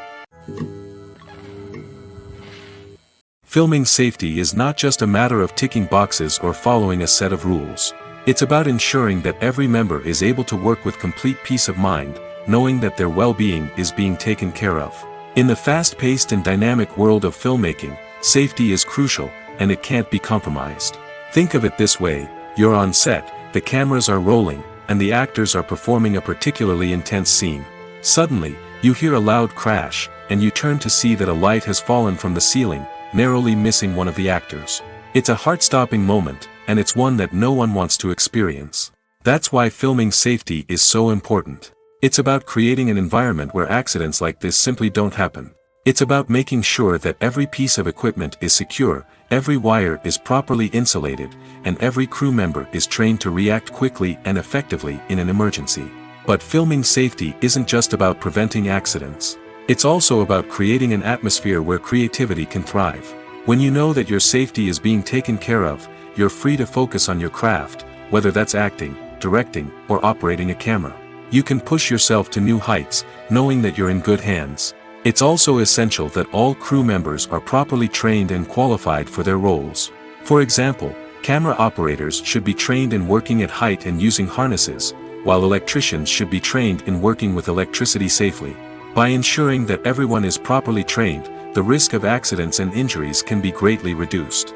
Filming safety is not just a matter of ticking boxes or following a set of rules. It's about ensuring that every member is able to work with complete peace of mind, knowing that their well-being is being taken care of. In the fast-paced and dynamic world of filmmaking, safety is crucial, and it can't be compromised. Think of it this way: you're on set, the cameras are rolling, and the actors are performing a particularly intense scene. Suddenly, you hear a loud crash, and you turn to see that a light has fallen from the ceiling, narrowly missing one of the actors. It's a heart-stopping moment, and it's one that no one wants to experience. That's why filming safety is so important. It's about creating an environment where accidents like this simply don't happen. It's about making sure that every piece of equipment is secure, every wire is properly insulated, and every crew member is trained to react quickly and effectively in an emergency. But filming safety isn't just about preventing accidents. It's also about creating an atmosphere where creativity can thrive. When you know that your safety is being taken care of, you're free to focus on your craft, whether that's acting, directing, or operating a camera. You can push yourself to new heights, knowing that you're in good hands. It's also essential that all crew members are properly trained and qualified for their roles. For example, camera operators should be trained in working at height and using harnesses, while electricians should be trained in working with electricity safely. By ensuring that everyone is properly trained, the risk of accidents and injuries can be greatly reduced.